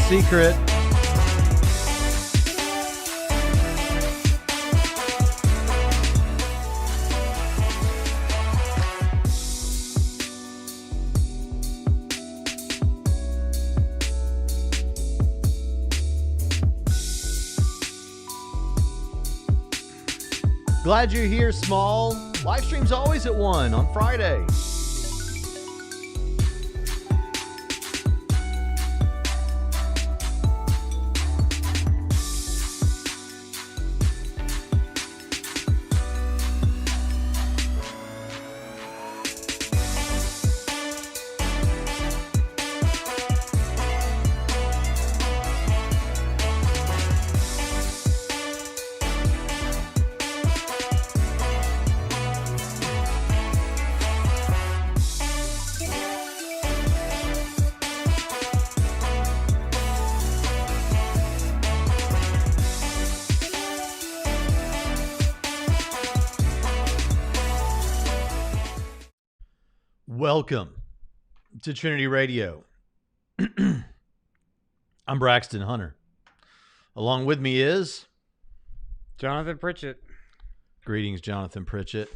secret. Glad you're here, Small. Live stream's always at 1 on Friday. Welcome to Trinity Radio. I'm Braxton Hunter. Along with me is Jonathan Pritchett. Greetings, Jonathan Pritchett.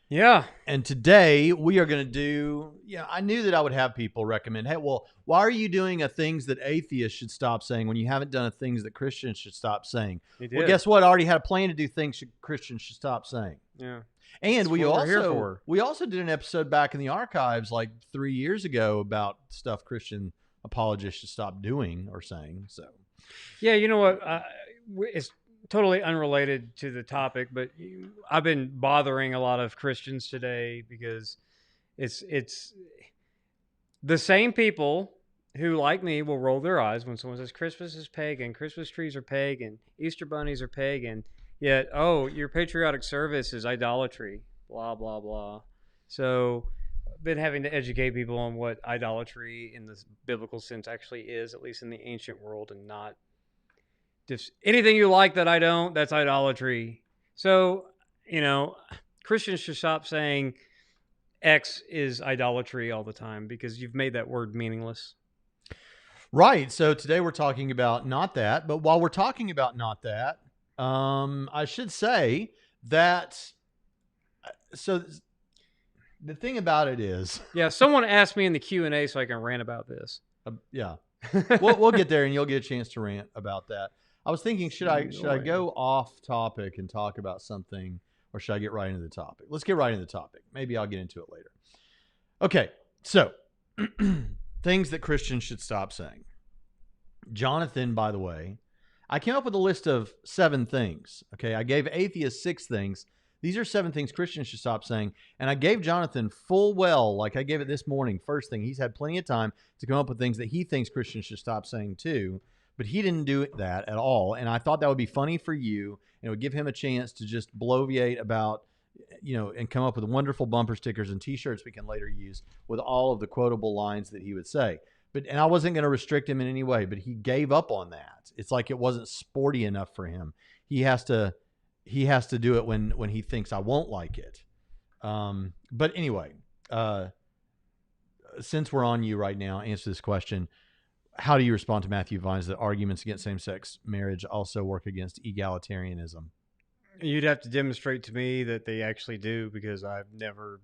Yeah. And today we are going to do, I knew that I would have people recommend, hey, well, why are you doing a things that atheists should stop saying when you haven't done a things that Christians should stop saying? Well, guess what? I already had a plan to do things Christians should stop saying. Yeah. And we also did an episode back in the archives like 3 years ago about stuff Christian apologists should stop doing or saying. So, yeah, you know what? It's totally unrelated to the topic, but I've been bothering a lot of Christians today because it's the same people who, like me, will roll their eyes when someone says Christmas is pagan, Christmas trees are pagan, Easter bunnies are pagan. Yet, your patriotic service is idolatry, blah, blah, blah. So I've been having to educate people on what idolatry in the biblical sense actually is, at least in the ancient world, and not just anything you like that I don't, that's idolatry. So, Christians should stop saying X is idolatry all the time because you've made that word meaningless. Right. So today we're talking about not that, but while we're talking about not that, I should say that, so the thing about it is... Yeah, someone asked me in the Q&A so I can rant about this. Yeah. We'll get there and you'll get a chance to rant about that. I was thinking, should I go off topic and talk about something, or should I get right into the topic? Let's get right into the topic. Maybe I'll get into it later. Okay, so things that Christians should stop saying. Jonathan, by the way, I came up with a list of 7 things. Okay, I gave atheists 6 things. These are 7 things Christians should stop saying. And I gave Jonathan full well, like I gave it this morning, first thing. He's had plenty of time to come up with things that he thinks Christians should stop saying too. But he didn't do that at all. And I thought that would be funny for you. And it would give him a chance to just bloviate about, and come up with wonderful bumper stickers and t-shirts we can later use with all of the quotable lines that he would say. And I wasn't going to restrict him in any way, but he gave up on that. It's like it wasn't sporty enough for him. He has to do it when he thinks I won't like it. But anyway, since we're on you right now, answer this question. How do you respond to Matthew Vine's that arguments against same-sex marriage also work against egalitarianism? You'd have to demonstrate to me that they actually do, because I've never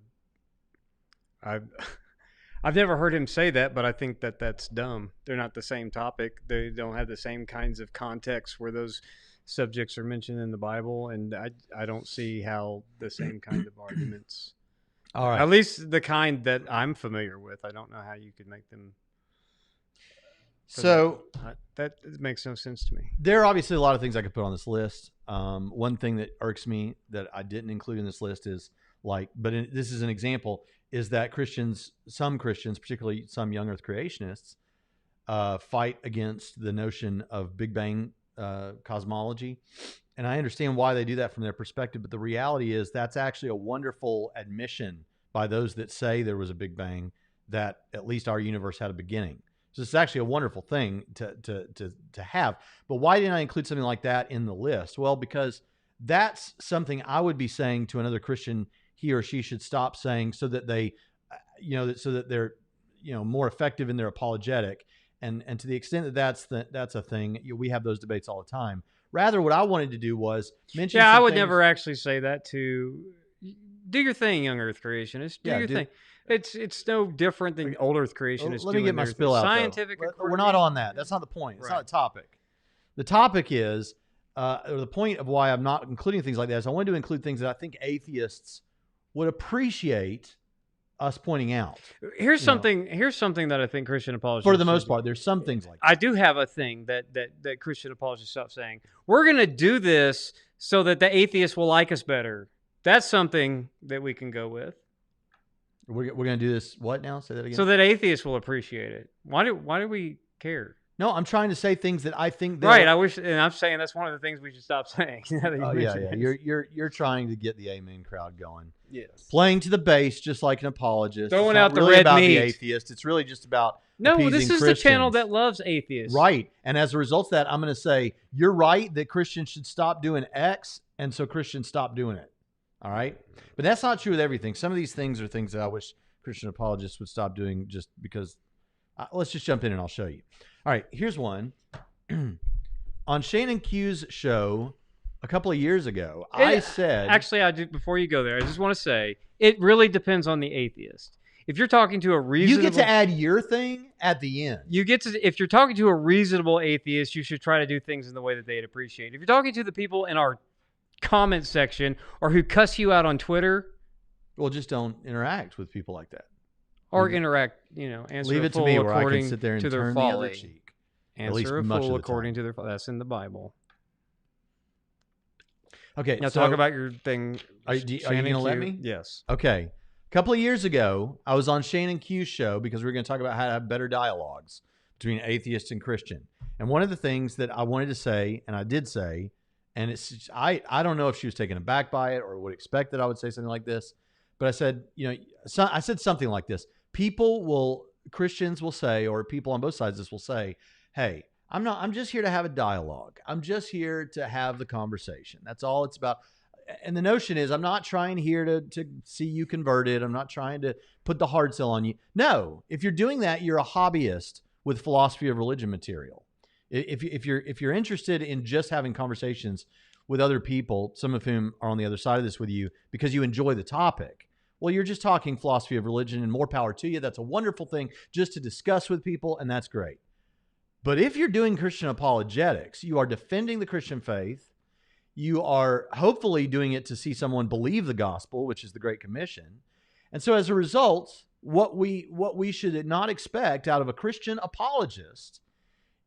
heard him say that, but I think that that's dumb. They're not the same topic. They don't have the same kinds of context where those subjects are mentioned in the Bible, and I don't see how the same kind of arguments. All right. At least the kind that I'm familiar with. I don't know how you could make them. So that makes no sense to me. There are obviously a lot of things I could put on this list. One thing that irks me that I didn't include in this list is this is an example, is that some Christians, particularly some young earth creationists, fight against the notion of Big Bang cosmology. And I understand why they do that from their perspective, but the reality is that's actually a wonderful admission by those that say there was a Big Bang, that at least our universe had a beginning. So it's actually a wonderful thing to have. But why didn't I include something like that in the list? Well, because that's something I would be saying to another Christian he or she should stop saying, so that they, so that they're, more effective in their apologetic. And to the extent that that's a thing, we have those debates all the time. Rather, what I wanted to do was mention. Yeah, I would things. never actually say that to do your thing, young Earth creationists. Do your thing. It's no different than old Earth creationists. Let me get my spill out. Scientific. We're not on that. That's not the point. It's not a topic. The topic is the point of why I'm not including things like that is I wanted to include things that I think atheists would appreciate us pointing out. Here's something that I think Christian apologists, for the most part, there's some things like that. I do have a thing that Christian apologists stop saying. We're going to do this so that the atheists will like us better. That's something that we can go with. We're going to do this what now? Say that again. So that atheists will appreciate it. Why do we care? No, I'm trying to say things that I think right. I wish, and I'm saying that's one of the things we should stop saying. Yeah. You're trying to get the amen crowd going. Yes. Playing to the base, just like an apologist. Throwing out the really red about meat. The atheist. It's really just about no. This is Christians. The channel that loves atheists. Right. And as a result of that, I'm going to say you're right that Christians should stop doing X, and so Christians stop doing it. All right. But that's not true with everything. Some of these things are things that I wish Christian apologists would stop doing just because. Let's just jump in and I'll show you. All right. Here's one. On Shannon Q's show a couple of years ago, I said... Actually, I do. Before you go there, I just want to say, it really depends on the atheist. If you're talking to a reasonable... You get to add your thing at the end. If you're talking to a reasonable atheist, you should try to do things in the way that they'd appreciate. If you're talking to the people in our comment section or who cuss you out on Twitter... Well, just don't interact with people like that. Or interact, answer Leave a it fool to me where I according can sit there and to their turn folly. the other cheek. Answer a fool according to their folly. That's in the Bible. Okay. Now talk about your thing. Are you going to let me? Yes. Okay. A couple of years ago, I was on Shannon Q's show because we were going to talk about how to have better dialogues between atheist and Christian. And one of the things that I wanted to say, and I did say, and it's I don't know if she was taken aback by it or would expect that I would say something like this, but I said, I said something like this. Christians will say, or people on both sides of this will say, hey, I'm just here to have a dialogue. I'm just here to have the conversation. That's all it's about. And the notion is I'm not trying here to see you converted. I'm not trying to put the hard sell on you. No, if you're doing that, you're a hobbyist with philosophy of religion material. If you're interested in just having conversations with other people, some of whom are on the other side of this with you because you enjoy the topic, well, you're just talking philosophy of religion and more power to you. That's a wonderful thing just to discuss with people, and that's great. But if you're doing Christian apologetics, you are defending the Christian faith. You are hopefully doing it to see someone believe the gospel, which is the Great Commission. And so as a result, what we should not expect out of a Christian apologist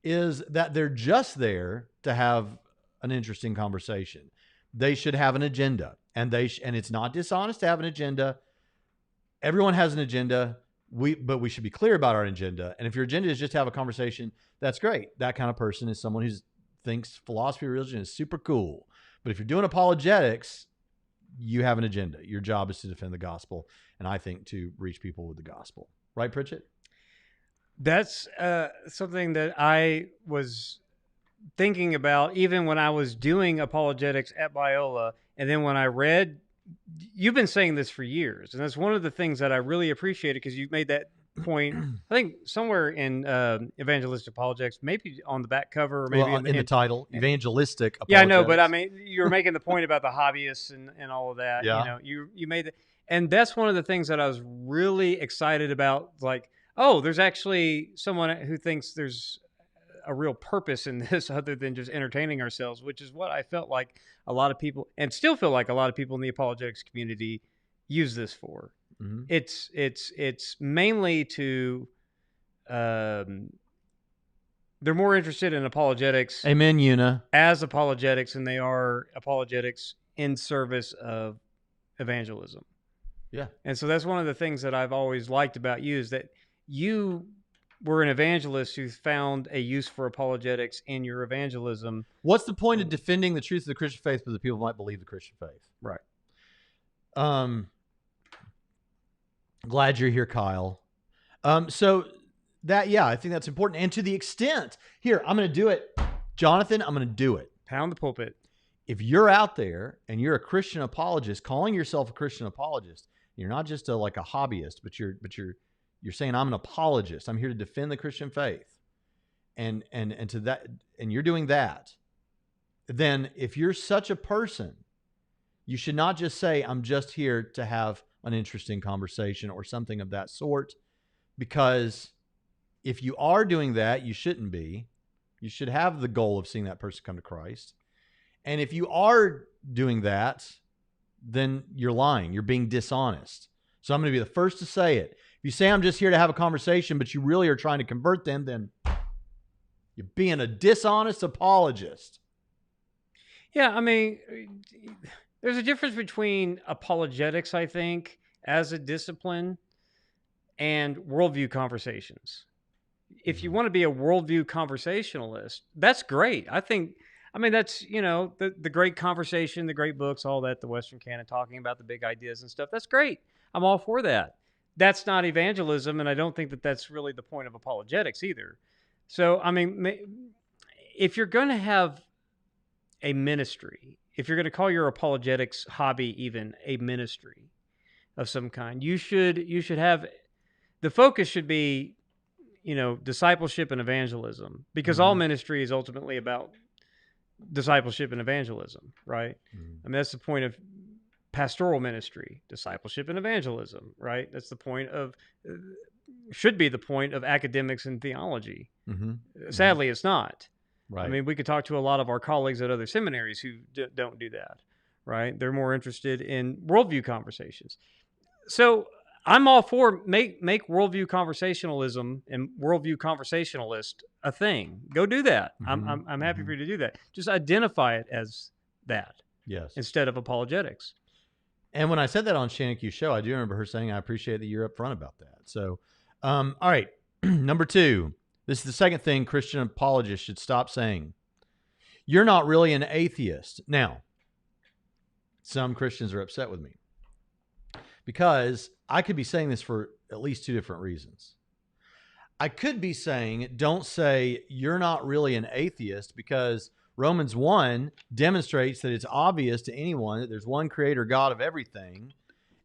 is that they're just there to have an interesting conversation. They should have an agenda, and it's not dishonest to have an agenda. Everyone has an agenda, but we should be clear about our agenda. And if your agenda is just to have a conversation, that's great. That kind of person is someone who thinks philosophy of religion is super cool. But if you're doing apologetics, you have an agenda. Your job is to defend the gospel, and I think to reach people with the gospel. Right, Pritchett? That's something that I was thinking about even when I was doing apologetics at Biola. And then when I read, you've been saying this for years, and that's one of the things that I really appreciated because you made that point, I think somewhere in Evangelistic Apologetics, maybe on the back cover or maybe in the title, Evangelistic Apologetics. Yeah, I know, but I mean, you were making the point about the hobbyists and all of that. Yeah. You made it. And that's one of the things that I was really excited about. Like, oh, there's actually someone who thinks there's a real purpose in this other than just entertaining ourselves, which is what I felt like a lot of people, and still feel like a lot of people in the apologetics community use this for. Mm-hmm. It's mainly to, they're more interested in apologetics. Amen, Una. As apologetics than they are apologetics in service of evangelism. Yeah. And so that's one of the things that I've always liked about you is that you were an evangelist who found a use for apologetics in your evangelism. What's the point of defending the truth of the Christian faith but the people might believe the Christian faith? Right. Glad you're here, Kyle. So that, yeah, I think that's important. And to the extent, here, I'm going to do it. Jonathan, I'm going to do it. Pound the pulpit. If you're out there and you're a Christian apologist, calling yourself a Christian apologist, you're not just like a hobbyist, but you're saying I'm an apologist. I'm here to defend the Christian faith. and to that, and you're doing that, then if you're such a person, you should not just say, I'm just here to have an interesting conversation or something of that sort, because if you are doing that, you shouldn't be. You should have the goal of seeing that person come to Christ. And if you are doing that, then you're lying. You're being dishonest. So I'm going to be the first to say it. If you say I'm just here to have a conversation, but you really are trying to convert them, then you're being a dishonest apologist. Yeah, I mean, there's a difference between apologetics, I think, as a discipline and worldview conversations. If you want to be a worldview conversationalist, that's great. I mean, that's, the great conversation, the great books, all that, the Western canon, talking about the big ideas and stuff. That's great. I'm all for that. That's not evangelism, and I don't think that that's really the point of apologetics either. So, I mean, if you're going to have a ministry, if you're going to call your apologetics hobby even a ministry of some kind, you should have, the focus should be, discipleship and evangelism, because all ministry is ultimately about discipleship and evangelism, right? I mean, that's the point of pastoral ministry, discipleship and evangelism, right? That's the point of, should be the point of academics and theology. Sadly, it's not. Right. I mean, we could talk to a lot of our colleagues at other seminaries who don't do that, right? They're more interested in worldview conversations. So I'm all for make worldview conversationalism and worldview conversationalist a thing. Go do that. I'm happy for you to do that. Just identify it as that. Yes. Instead of apologetics. And when I said that on Shannon Q's show, I do remember her saying, I appreciate that you're upfront about that. So, all right. Number 2. This is the second thing Christian apologists should stop saying. You're not really an atheist. Now, some Christians are upset with me because I could be saying this for at least 2 different reasons. I could be saying, don't say you're not really an atheist, because Romans 1 demonstrates that it's obvious to anyone that there's one creator God of everything.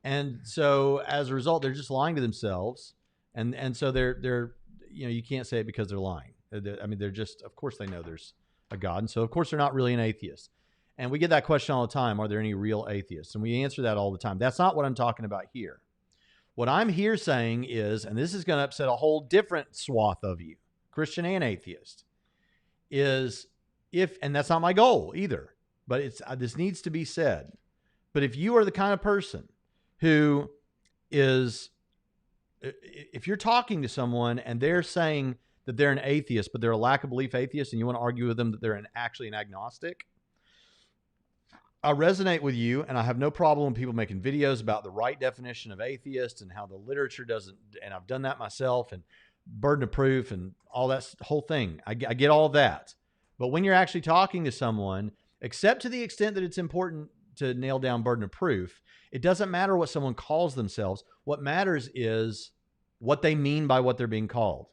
And so as a result, they're just lying to themselves. And so they're you can't say it because they're lying. I mean, they're just, of course they know there's a God. And so of course they're not really an atheist. And we get that question all the time. Are there any real atheists? And we answer that all the time. That's not what I'm talking about here. What I'm here saying is, and this is going to upset a whole different swath of you, Christian and atheist, is and that's not my goal either, but this needs to be said. But if you are the kind of person who is, if you're talking to someone and they're saying that they're an atheist, but they're a lack of belief atheist, and you want to argue with them that they're actually an agnostic, I resonate with you, and I have no problem with people making videos about the right definition of atheist and how the literature doesn't, and I've done that myself, and burden of proof and all that whole thing. I get all that. But when you're actually talking to someone, except to the extent that it's important to nail down burden of proof, it doesn't matter what someone calls themselves. What matters is what they mean by what they're being called.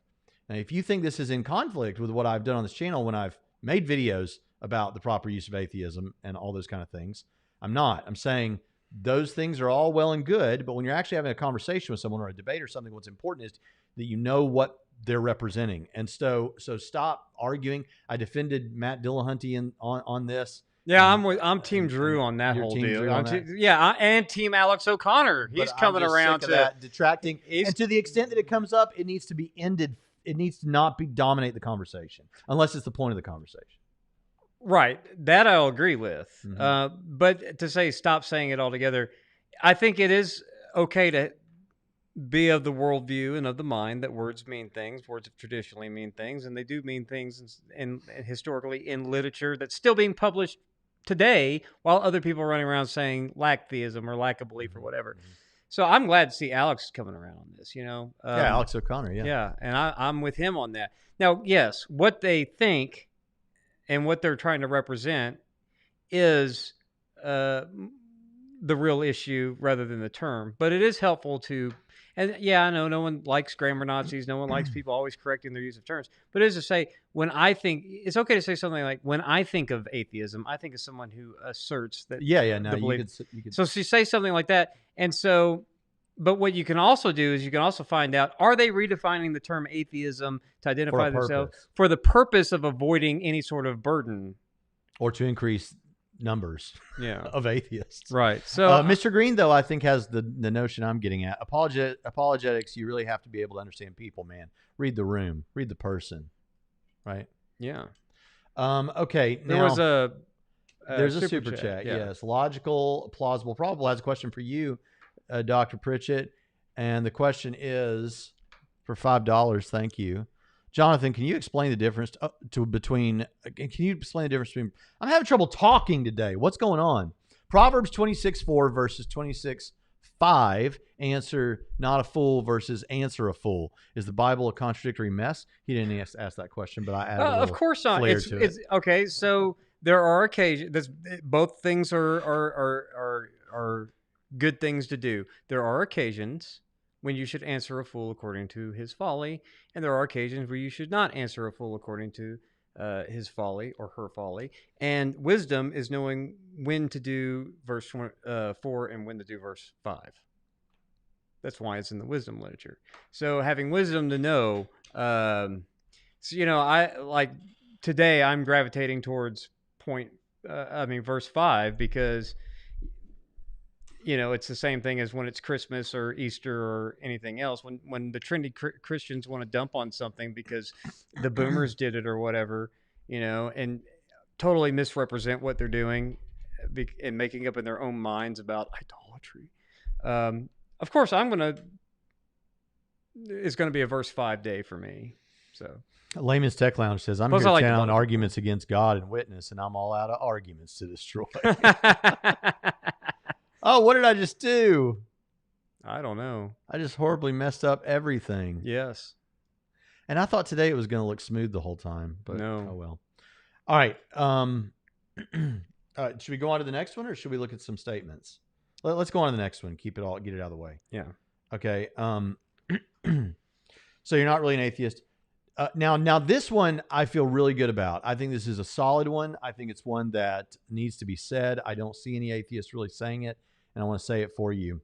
Now, if you think this is in conflict with what I've done on this channel when I've made videos about the proper use of atheism and all those kind of things, I'm not. I'm saying those things are all well and good, but when you're actually having a conversation with someone or a debate or something, what's important is that you know what they're representing. And so stop arguing. I defended Matt Dillahunty on this. Yeah, I'm Team Drew on that whole deal. And Team Alex O'Connor. He's coming around to that, detracting. And to the extent that it comes up, it needs to be ended. It needs to not dominate the conversation, unless it's the point of the conversation. Right. That I'll agree with. But to say stop saying it altogether, I think it is okay to be of the worldview and of the mind that words mean things. Words traditionally mean things, and they do mean things in historically in literature that's still being published today, while other people are running around saying lack theism or lack of belief or whatever. So I'm glad to see Alex coming around on this, Alex O'Connor, yeah. Yeah, and I'm with him on that. Now, yes, what they think and what they're trying to represent is the real issue rather than the term. But it is helpful to, and yeah, I know no one likes grammar Nazis. No one likes people always correcting their use of terms. But it is to say, when I think, it's okay to say something like, when I think of atheism, I think of someone who asserts that. You could. So she say something like that. And so But what you can also do is you can also find out, are they redefining the term atheism to identify themselves for the purpose of avoiding any sort of burden? Or to increase numbers of atheists. Right. So Mr. Green, though, I think has the notion I'm getting at. Apologetics, you really have to be able to understand people, man. Read the room. Read the person. Right? Yeah. Okay. There was there's a super chat. Yeah. Yes. Logical, plausible, probable has a question for you, Dr. Pritchett. And the question is, for $5, thank you. Jonathan, can you explain the difference between I'm having trouble talking today. What's going on? Proverbs 26:4 versus 26:5, answer not a fool versus answer a fool. Is the Bible a contradictory mess? He didn't ask that question, but I added a little of course not. flair to it. Okay, so there are occasions, both things are good things to do. There are occasions when you should answer a fool according to his folly, and there are occasions where you should not answer a fool according to his folly or her folly. And wisdom is knowing when to do verse 4 and when to do verse 5. That's why it's in the wisdom literature. So having wisdom to know, I like today I'm gravitating towards verse 5, because it's the same thing as when it's Christmas or Easter or anything else. When the Trinity Christians want to dump on something because the boomers did it or whatever, and totally misrepresent what they're doing and making up in their own minds about idolatry. Of course, it's going to be a verse 5 day for me. So Layman's Tech Lounge says, I'm here channeling arguments against God and witness, and I'm all out of arguments to destroy. Oh, what did I just do? I don't know. I just horribly messed up everything. Yes. And I thought today it was going to look smooth the whole time, but no. Oh well. All right. Should we go on to the next one, or should we look at some statements? Let's go on to the next one. Get it out of the way. Yeah. Okay. So you're not really an atheist. Now this one I feel really good about. I think this is a solid one. I think it's one that needs to be said. I don't see any atheists really saying it, and I want to say it for you.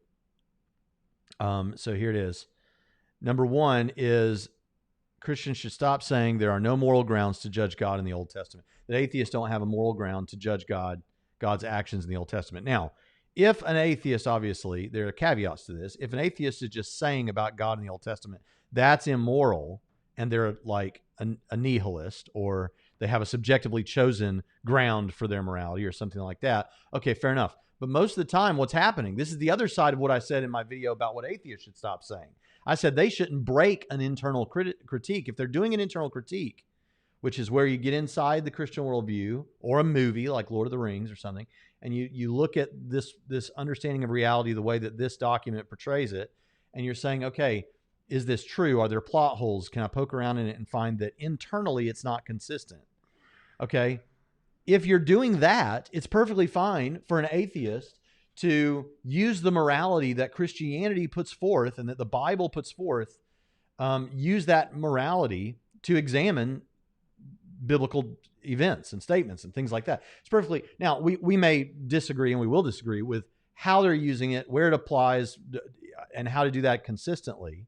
So here it is. Number one is Christians should stop saying there are no moral grounds to judge God in the Old Testament. That atheists don't have a moral ground to judge God's actions in the Old Testament. Now, if an atheist, obviously, there are caveats to this. If an atheist is just saying about God in the Old Testament, that's immoral, and they're like a nihilist, or they have a subjectively chosen ground for their morality or something like that, okay, fair enough. But most of the time, what's happening, this is the other side of what I said in my video about what atheists should stop saying. I said they shouldn't break an internal critique. If they're doing an internal critique, which is where you get inside the Christian worldview or a movie like Lord of the Rings or something, and you look at this understanding of reality the way that this document portrays it, and you're saying, okay, is this true? Are there plot holes? Can I poke around in it and find that internally it's not consistent? Okay. If you're doing that, it's perfectly fine for an atheist to use the morality that Christianity puts forth and that the Bible puts forth, use that morality to examine biblical events and statements and things like that. It's perfectly. Now, we may disagree, and we will disagree with how they're using it, where it applies, and how to do that consistently.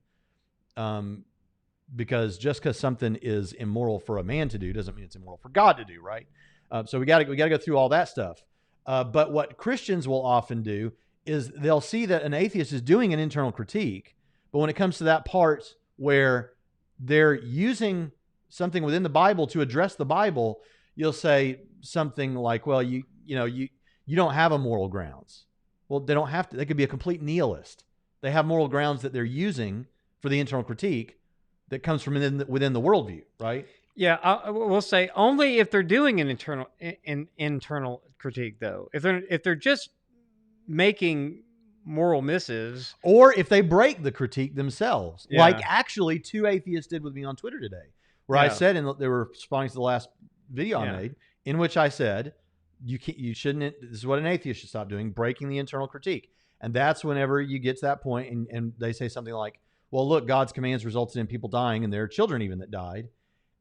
Because just because something is immoral for a man to do doesn't mean it's immoral for God to do, right? So we got to go through all that stuff. But what Christians will often do is they'll see that an atheist is doing an internal critique, but when it comes to that part where they're using something within the Bible to address the Bible, you'll say something like, well, you don't have a moral grounds. Well, they don't have to. They could be a complete nihilist. They have moral grounds that they're using for the internal critique that comes from within the worldview, right? Yeah, we'll say only if they're doing an internal critique, though. If they're just making moral missives, or if they break the critique themselves, like actually two atheists did with me on Twitter today, where I said, and they were responding to the last video I made, in which I said, you shouldn't. This is what an atheist should stop doing: breaking the internal critique. And that's whenever you get to that point, and they say something like, well, look, God's commands resulted in people dying, and there are children even that died.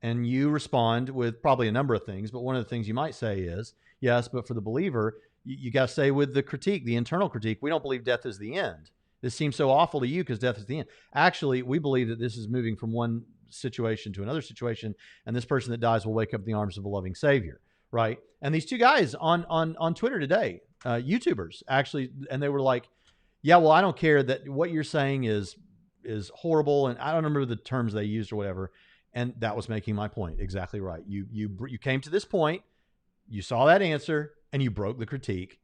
And you respond with probably a number of things, but one of the things you might say is, yes, but for the believer, you got to say with the critique, the internal critique, we don't believe death is the end. This seems so awful to you because death is the end. Actually, we believe that this is moving from one situation to another situation, and this person that dies will wake up in the arms of a loving Savior, right? And these two guys on Twitter today, YouTubers actually, and they were like, yeah, well, I don't care that what you're saying is horrible, and I don't remember the terms they used or whatever. And that was making my point. Exactly right. You came to this point, you saw that answer, and you broke the critique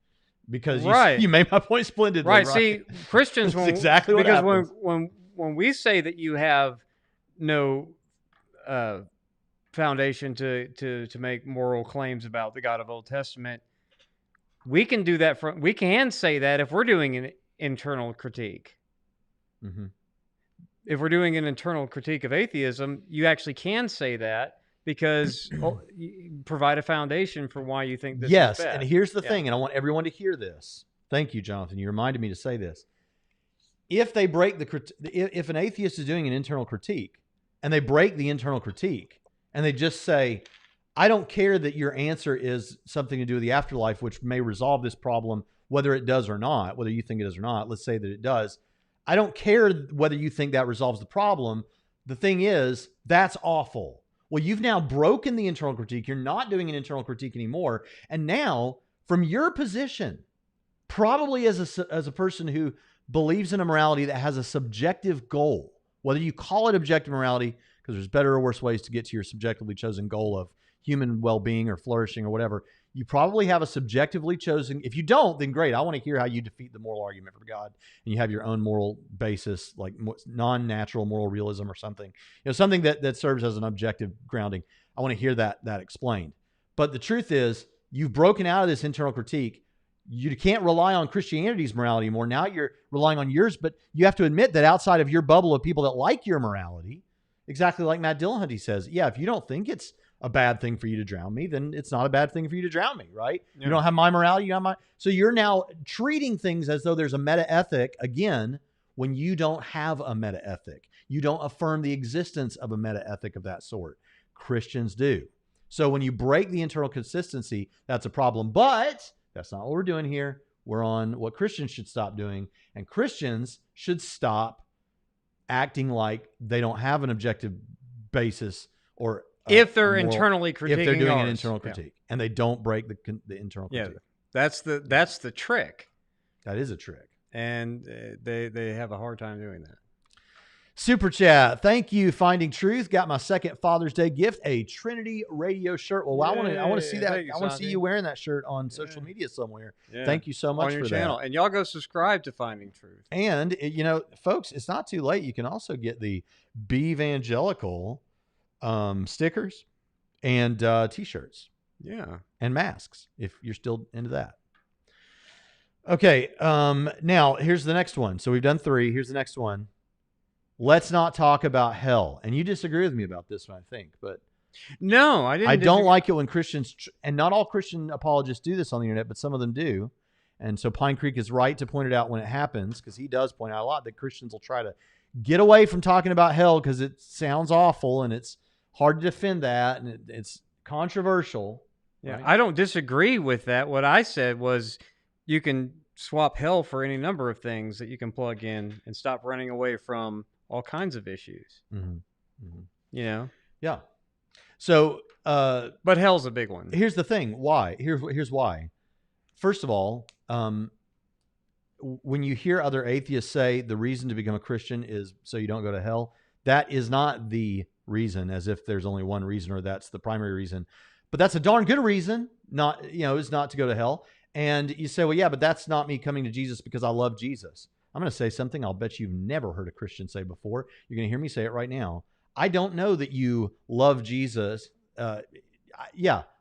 because you made my point splendidly. Right. See, Christians, That's exactly what happens. Because when we say that you have no foundation to make moral claims about the God of Old Testament, we can do that. We can say that if we're doing an internal critique. Mm-hmm. If we're doing an internal critique of atheism, you actually can say that because you provide a foundation for why you think this is bad. And here's the thing, and I want everyone to hear this. Thank you, Jonathan. You reminded me to say this. If they break if an atheist is doing an internal critique and they break the internal critique and they just say, I don't care that your answer is something to do with the afterlife, which may resolve this problem, whether it does or not, whether you think it does or not. Let's say that it does. I don't care whether you think that resolves the problem. The thing is, that's awful. Well, you've now broken the internal critique. You're not doing an internal critique anymore. And now, from your position, probably as a person who believes in a morality that has a subjective goal, whether you call it objective morality, because there's better or worse ways to get to your subjectively chosen goal of human well-being or flourishing or whatever, you probably have a subjectively chosen. If you don't, then great. I want to hear how you defeat the moral argument for God and you have your own moral basis, like non-natural moral realism or something, something that serves as an objective grounding. I want to hear that explained. But the truth is, you've broken out of this internal critique. You can't rely on Christianity's morality anymore. Now you're relying on yours, but you have to admit that outside of your bubble of people that like your morality, exactly like Matt Dillahunty says, yeah, if you don't think it's a bad thing for you to drown me, then it's not a bad thing for you to drown me, right? Yeah. You don't have my morality, you have my... So you're now treating things as though there's a meta-ethic, again, when you don't have a meta-ethic. You don't affirm the existence of a meta-ethic of that sort. Christians do. So when you break the internal consistency, that's a problem. But that's not what we're doing here. We're on what Christians should stop doing. And Christians should stop acting like they don't have an objective basis or if they're internally critiquing, if they're doing an internal critique and they don't break the internal critique. That's the trick. That is a trick, and they have a hard time doing that. Super chat, thank you, Finding Truth. Got my second Father's Day gift, a Trinity radio shirt. Well, I want to see that. I want to see you wearing that shirt on social media somewhere. Yeah. Thank you so much on your for channel. that. And y'all go subscribe to Finding Truth. And folks, it's not too late. You can also get the Be Evangelical stickers and t-shirts, and masks if you're still into that. Okay, now here's the next one. So we've done 3. Here's the next one. Let's not talk about hell. And you disagree with me about this one, I think, but no, I didn't. I don't like it when Christians, and not all Christian apologists do this on the internet, but some of them do. And so Pine Creek is right to point it out when it happens, because he does point out a lot that Christians will try to get away from talking about hell because it sounds awful and it's hard to defend that, and it's controversial. Yeah, right? I don't disagree with that. What I said was you can swap hell for any number of things that you can plug in and stop running away from all kinds of issues. Mm-hmm. Mm-hmm. Yeah. So, but hell's a big one. Here's the thing. Why? Here's why. First of all, when you hear other atheists say the reason to become a Christian is so you don't go to hell, that is not the reason, as if there's only one reason or that's the primary reason. But that's a darn good reason, is not to go to hell. And you say, well, yeah, but that's not me coming to Jesus because I love Jesus. I'm going to say something I'll bet you've never heard a Christian say before. You're going to hear me say it right now. I don't know that you love Jesus. I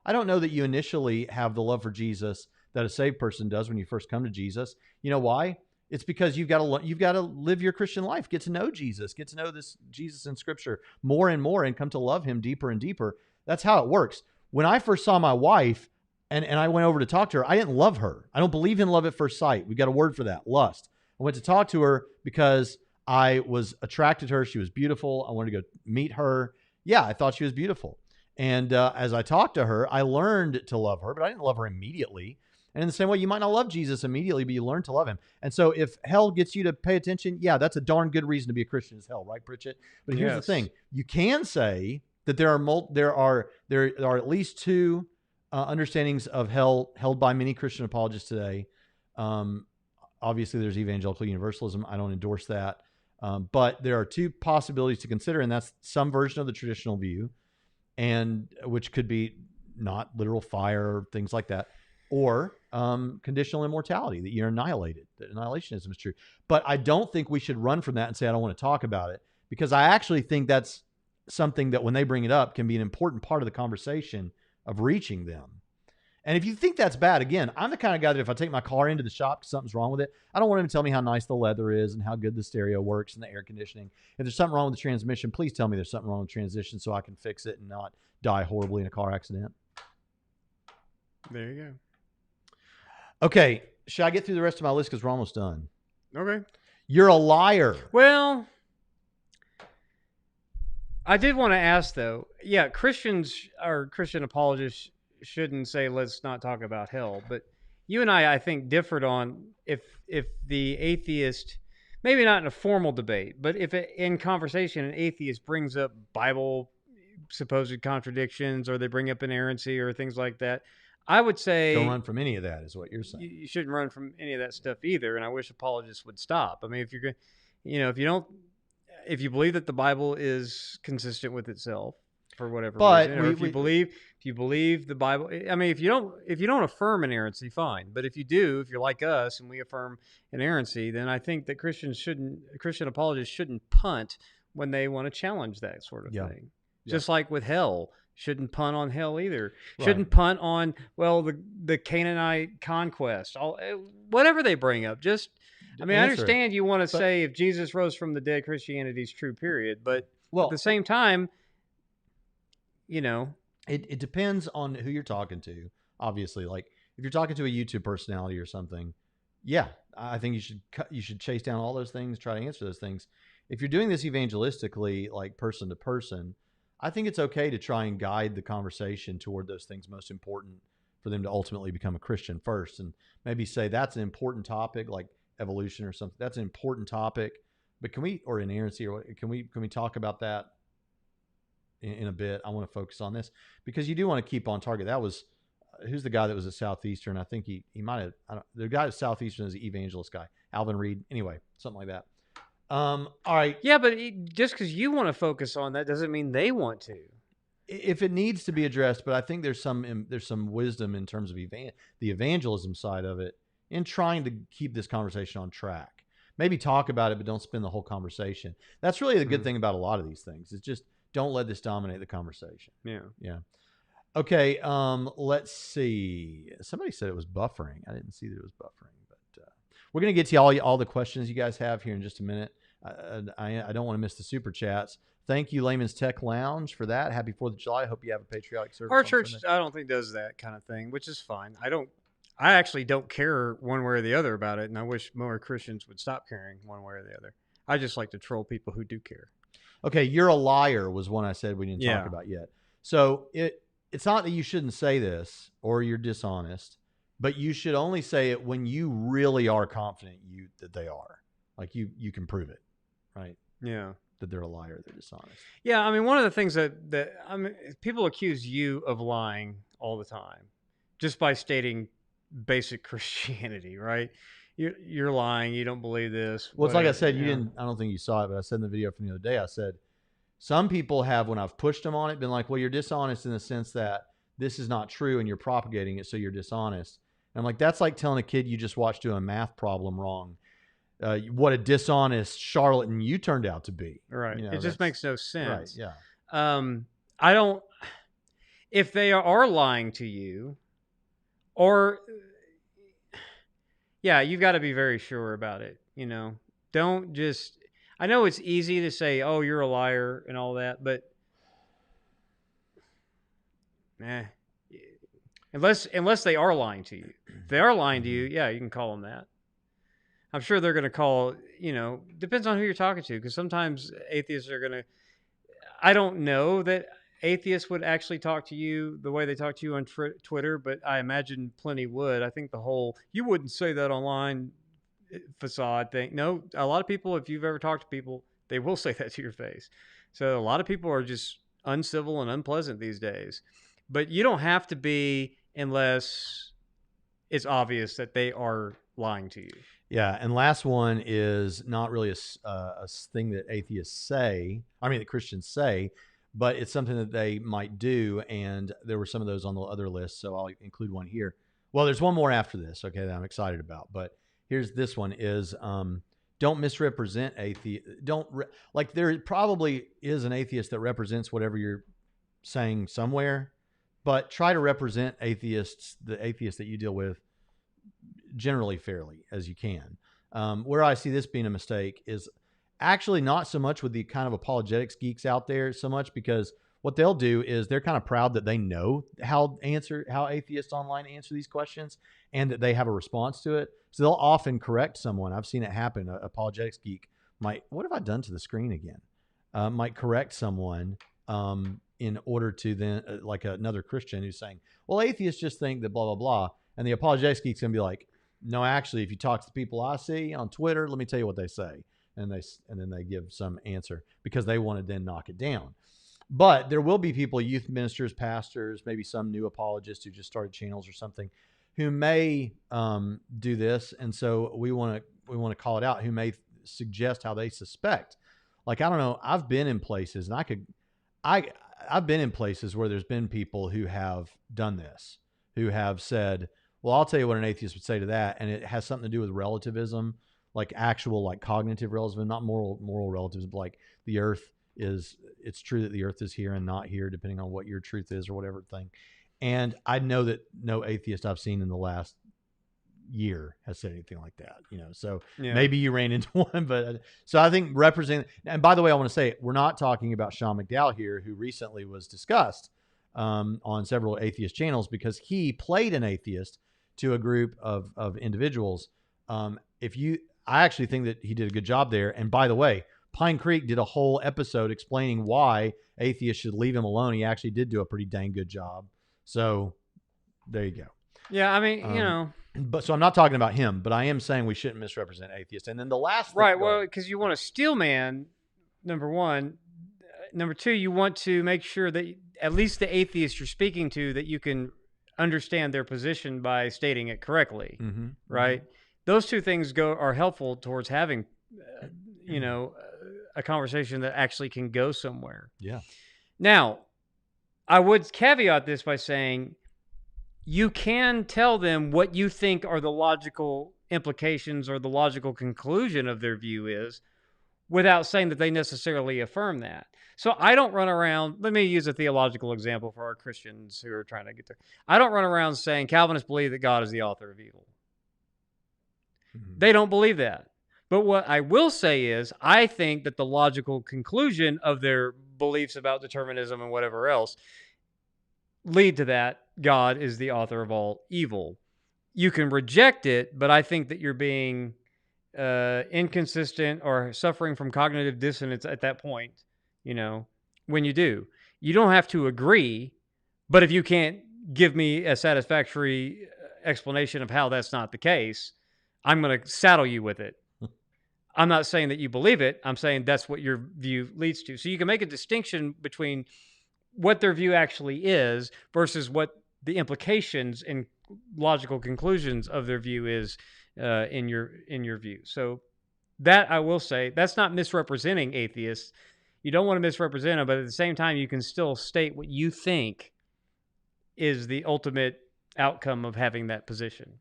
don't know that you initially have the love for Jesus that a saved person does when you first come to Jesus. You know why? It's because you've got to live your Christian life, get to know Jesus, get to know this Jesus in Scripture more and more, and come to love him deeper and deeper. That's how it works. When I first saw my wife and I went over to talk to her, I didn't love her. I don't believe in love at first sight. We got a word for that, lust. I went to talk to her because I was attracted to her. She was beautiful. I wanted to go meet her. Yeah, I thought she was beautiful. And as I talked to her, I learned to love her, but I didn't love her immediately. And in the same way, you might not love Jesus immediately, but you learn to love him. And so if hell gets you to pay attention, yeah, that's a darn good reason to be a Christian is hell, right, Pritchett? But here's the thing. You can say that there are at least two understandings of hell held by many Christian apologists today. Obviously, there's evangelical universalism. I don't endorse that. But there are two possibilities to consider, and that's some version of the traditional view, and which could be not literal fire, things like that, or conditional immortality, that you're annihilated, that annihilationism is true. But I don't think we should run from that and say, I don't want to talk about it, because I actually think that's something that when they bring it up can be an important part of the conversation of reaching them. And if you think that's bad, again, I'm the kind of guy that if I take my car into the shop because something's wrong with it, I don't want him to tell me how nice the leather is and how good the stereo works and the air conditioning. If there's something wrong with the transmission, please tell me there's something wrong with the transmission so I can fix it and not die horribly in a car accident. There you go. Okay, should I get through the rest of my list because we're almost done? Okay. You're a liar. Well, I did want to ask, though. Yeah, Christians or Christian apologists shouldn't say, let's not talk about hell. But you and I think, differed on if the atheist, maybe not in a formal debate, but if in conversation an atheist brings up Bible supposed contradictions, or they bring up inerrancy or things like that, I would say don't run from any of that, is what you're saying. You shouldn't run from any of that stuff either. And I wish apologists would stop. I mean, if you're going, if you believe that the Bible is consistent with itself for whatever reason, or if you believe the Bible, I mean, if you don't affirm inerrancy, fine. But if you do, if you're like us and we affirm inerrancy, then I think that Christian apologists shouldn't punt when they want to challenge that sort of thing. Yeah. Just like with hell. Shouldn't punt on hell either. Right. Shouldn't punt on, the Canaanite conquest. Whatever they bring up. Just, I mean, I understand you want to say if Jesus rose from the dead, Christianity is true, period. But at the same time, It depends on who you're talking to, obviously. Like, if you're talking to a YouTube personality or something, yeah, I think you should chase down all those things, try to answer those things. If you're doing this evangelistically, like person to person, I think it's okay to try and guide the conversation toward those things most important for them to ultimately become a Christian first, and maybe say that's an important topic, like evolution or something. That's an important topic, but or inerrancy, or can we talk about that in a bit? I want to focus on this because you do want to keep on target. That was who's the guy that was at Southeastern? I think he might have. The guy at Southeastern is the evangelist guy, Alvin Reed. Anyway, something like that. All right. Yeah, but just because you want to focus on that doesn't mean they want to. If it needs to be addressed, but I think there's some wisdom in terms of the evangelism side of it in trying to keep this conversation on track. Maybe talk about it, but don't spend the whole conversation. That's really the good thing about a lot of these things. It's just don't let this dominate the conversation. Yeah. Okay. Let's see. Somebody said it was buffering. I didn't see that it was buffering, but we're gonna get to all the questions you guys have here in just a minute. I don't want to miss the super chats. Thank you, Layman's Tech Lounge, for that. Happy 4th of July. I hope you have a patriotic service. Our church, I don't think, does that kind of thing, which is fine. I actually don't care one way or the other about it, and I wish more Christians would stop caring one way or the other. I just like to troll people who do care. Okay, you're a liar was one I said we didn't talk about yet. So it's not that you shouldn't say this or you're dishonest, but you should only say it when you really are confident that they are. Like you can prove it. Right. Yeah. That they're a liar, they're dishonest. Yeah, I mean, one of the things that people accuse you of lying all the time, just by stating basic Christianity, right? You're lying. You don't believe this. Well, it's like I said, you didn't. I don't think you saw it, but I said in the video from the other day, I said some people have, when I've pushed them on it, been like, "Well, you're dishonest in the sense that this is not true, and you're propagating it, so you're dishonest." And I'm like, that's like telling a kid you just watched do a math problem wrong. What a dishonest charlatan you turned out to be. Right. It just makes no sense. Right. Yeah. I don't, if they are lying to you, or, yeah, you've got to be very sure about it. Don't just, I know it's easy to say, oh, you're a liar and all that, but unless they are lying to you. If they are lying to you, yeah, you can call them that. I'm sure they're going to call, depends on who you're talking to, because sometimes atheists are going to, I don't know that atheists would actually talk to you the way they talk to you on Twitter, but I imagine plenty would. I think the whole "you wouldn't say that online" facade thing. No, a lot of people, if you've ever talked to people, they will say that to your face. So a lot of people are just uncivil and unpleasant these days. But you don't have to be unless it's obvious that they are lying to you. Yeah, and last one is not really a thing that atheists say. I mean, that Christians say, but it's something that they might do. And there were some of those on the other list, so I'll include one here. Well, there's one more after this, okay, that I'm excited about. But here's this one: is don't misrepresent atheist. Like there probably is an atheist that represents whatever you're saying somewhere, but try to represent atheists, the atheists that you deal with, generally fairly as you can. Where I see this being a mistake is actually not so much with the kind of apologetics geeks out there so much, because what they'll do is they're kind of proud that they know how atheists online answer these questions and that they have a response to it. So they'll often correct someone. I've seen it happen. A apologetics geek might, what have I done to the screen again? Might correct someone in order to then, like another Christian who's saying, well, atheists just think that blah, blah, blah. And the apologetics geek's going to be like, no, actually, if you talk to the people I see on Twitter, let me tell you what they say. And then they give some answer because they want to then knock it down. But there will be people, youth ministers, pastors, maybe some new apologists who just started channels or something, who may do this. And so we want to call it out, who may suggest how they suspect. Like, I don't know, I've been in places, and I've been in places where there's been people who have done this, who have said, well, I'll tell you what an atheist would say to that. And it has something to do with relativism, like actual, like cognitive relativism, not moral relativism, but like the earth it's true that the earth is here and not here, depending on what your truth is or whatever thing. And I know that no atheist I've seen in the last year has said anything like that, so yeah. Maybe you ran into one, but so I think and by the way, I want to say, we're not talking about Sean McDowell here, who recently was discussed on several atheist channels because he played an atheist to a group of individuals. I actually think that he did a good job there. And by the way, Pine Creek did a whole episode explaining why atheists should leave him alone. He actually did do a pretty dang good job. So there you go. Yeah, I mean, But so I'm not talking about him, but I am saying we shouldn't misrepresent atheists. And then the last thing, right, well, because you want to steel man, number one. Number two, you want to make sure that at least the atheist you're speaking to, that you can understand their position by stating it correctly, right? Mm-hmm. Those two things are helpful towards having, a conversation that actually can go somewhere. Yeah. Now, I would caveat this by saying you can tell them what you think are the logical implications or the logical conclusion of their view is, without saying that they necessarily affirm that. So I don't run around, let me use a theological example for our Christians who are trying to get there. I don't run around saying Calvinists believe that God is the author of evil. Mm-hmm. They don't believe that. But what I will say is, I think that the logical conclusion of their beliefs about determinism and whatever else lead to that God is the author of all evil. You can reject it, but I think that you're being inconsistent or suffering from cognitive dissonance at that point, when you do. You don't have to agree, but if you can't give me a satisfactory explanation of how that's not the case, I'm going to saddle you with it. I'm not saying that you believe it. I'm saying that's what your view leads to. So you can make a distinction between what their view actually is versus what the implications and logical conclusions of their view is in your view. So that, I will say, that's not misrepresenting atheists. You don't want to misrepresent them, but at the same time, you can still state what you think is the ultimate outcome of having that position.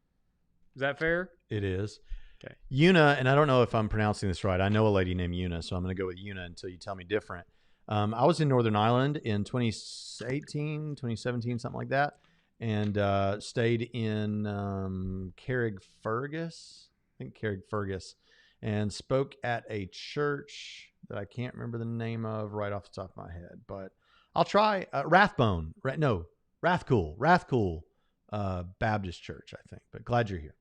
Is that fair? It is. Okay. Una, and I don't know if I'm pronouncing this right. I know a lady named Una, so I'm going to go with Una until you tell me different. I was in Northern Ireland in 2018, 2017, something like that, and stayed in Carrickfergus, and spoke at a church that I can't remember the name of right off the top of my head, but I'll try. Rathcool Baptist Church, I think, but glad you're here.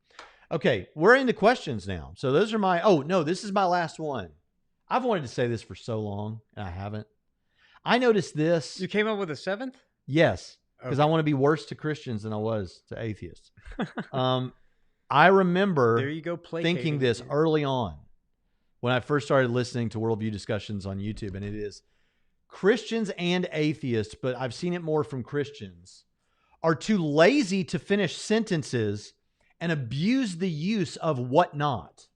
Okay, we're into questions now. So those are this is my last one. I've wanted to say this for so long, and I haven't. I noticed this. You came up with a seventh? Yes, because I want to be worse to Christians than I was to atheists. I remember there you go, thinking this early on when I first started listening to worldview discussions on YouTube, and it is Christians and atheists, but I've seen it more from Christians, are too lazy to finish sentences and abuse the use of whatnot.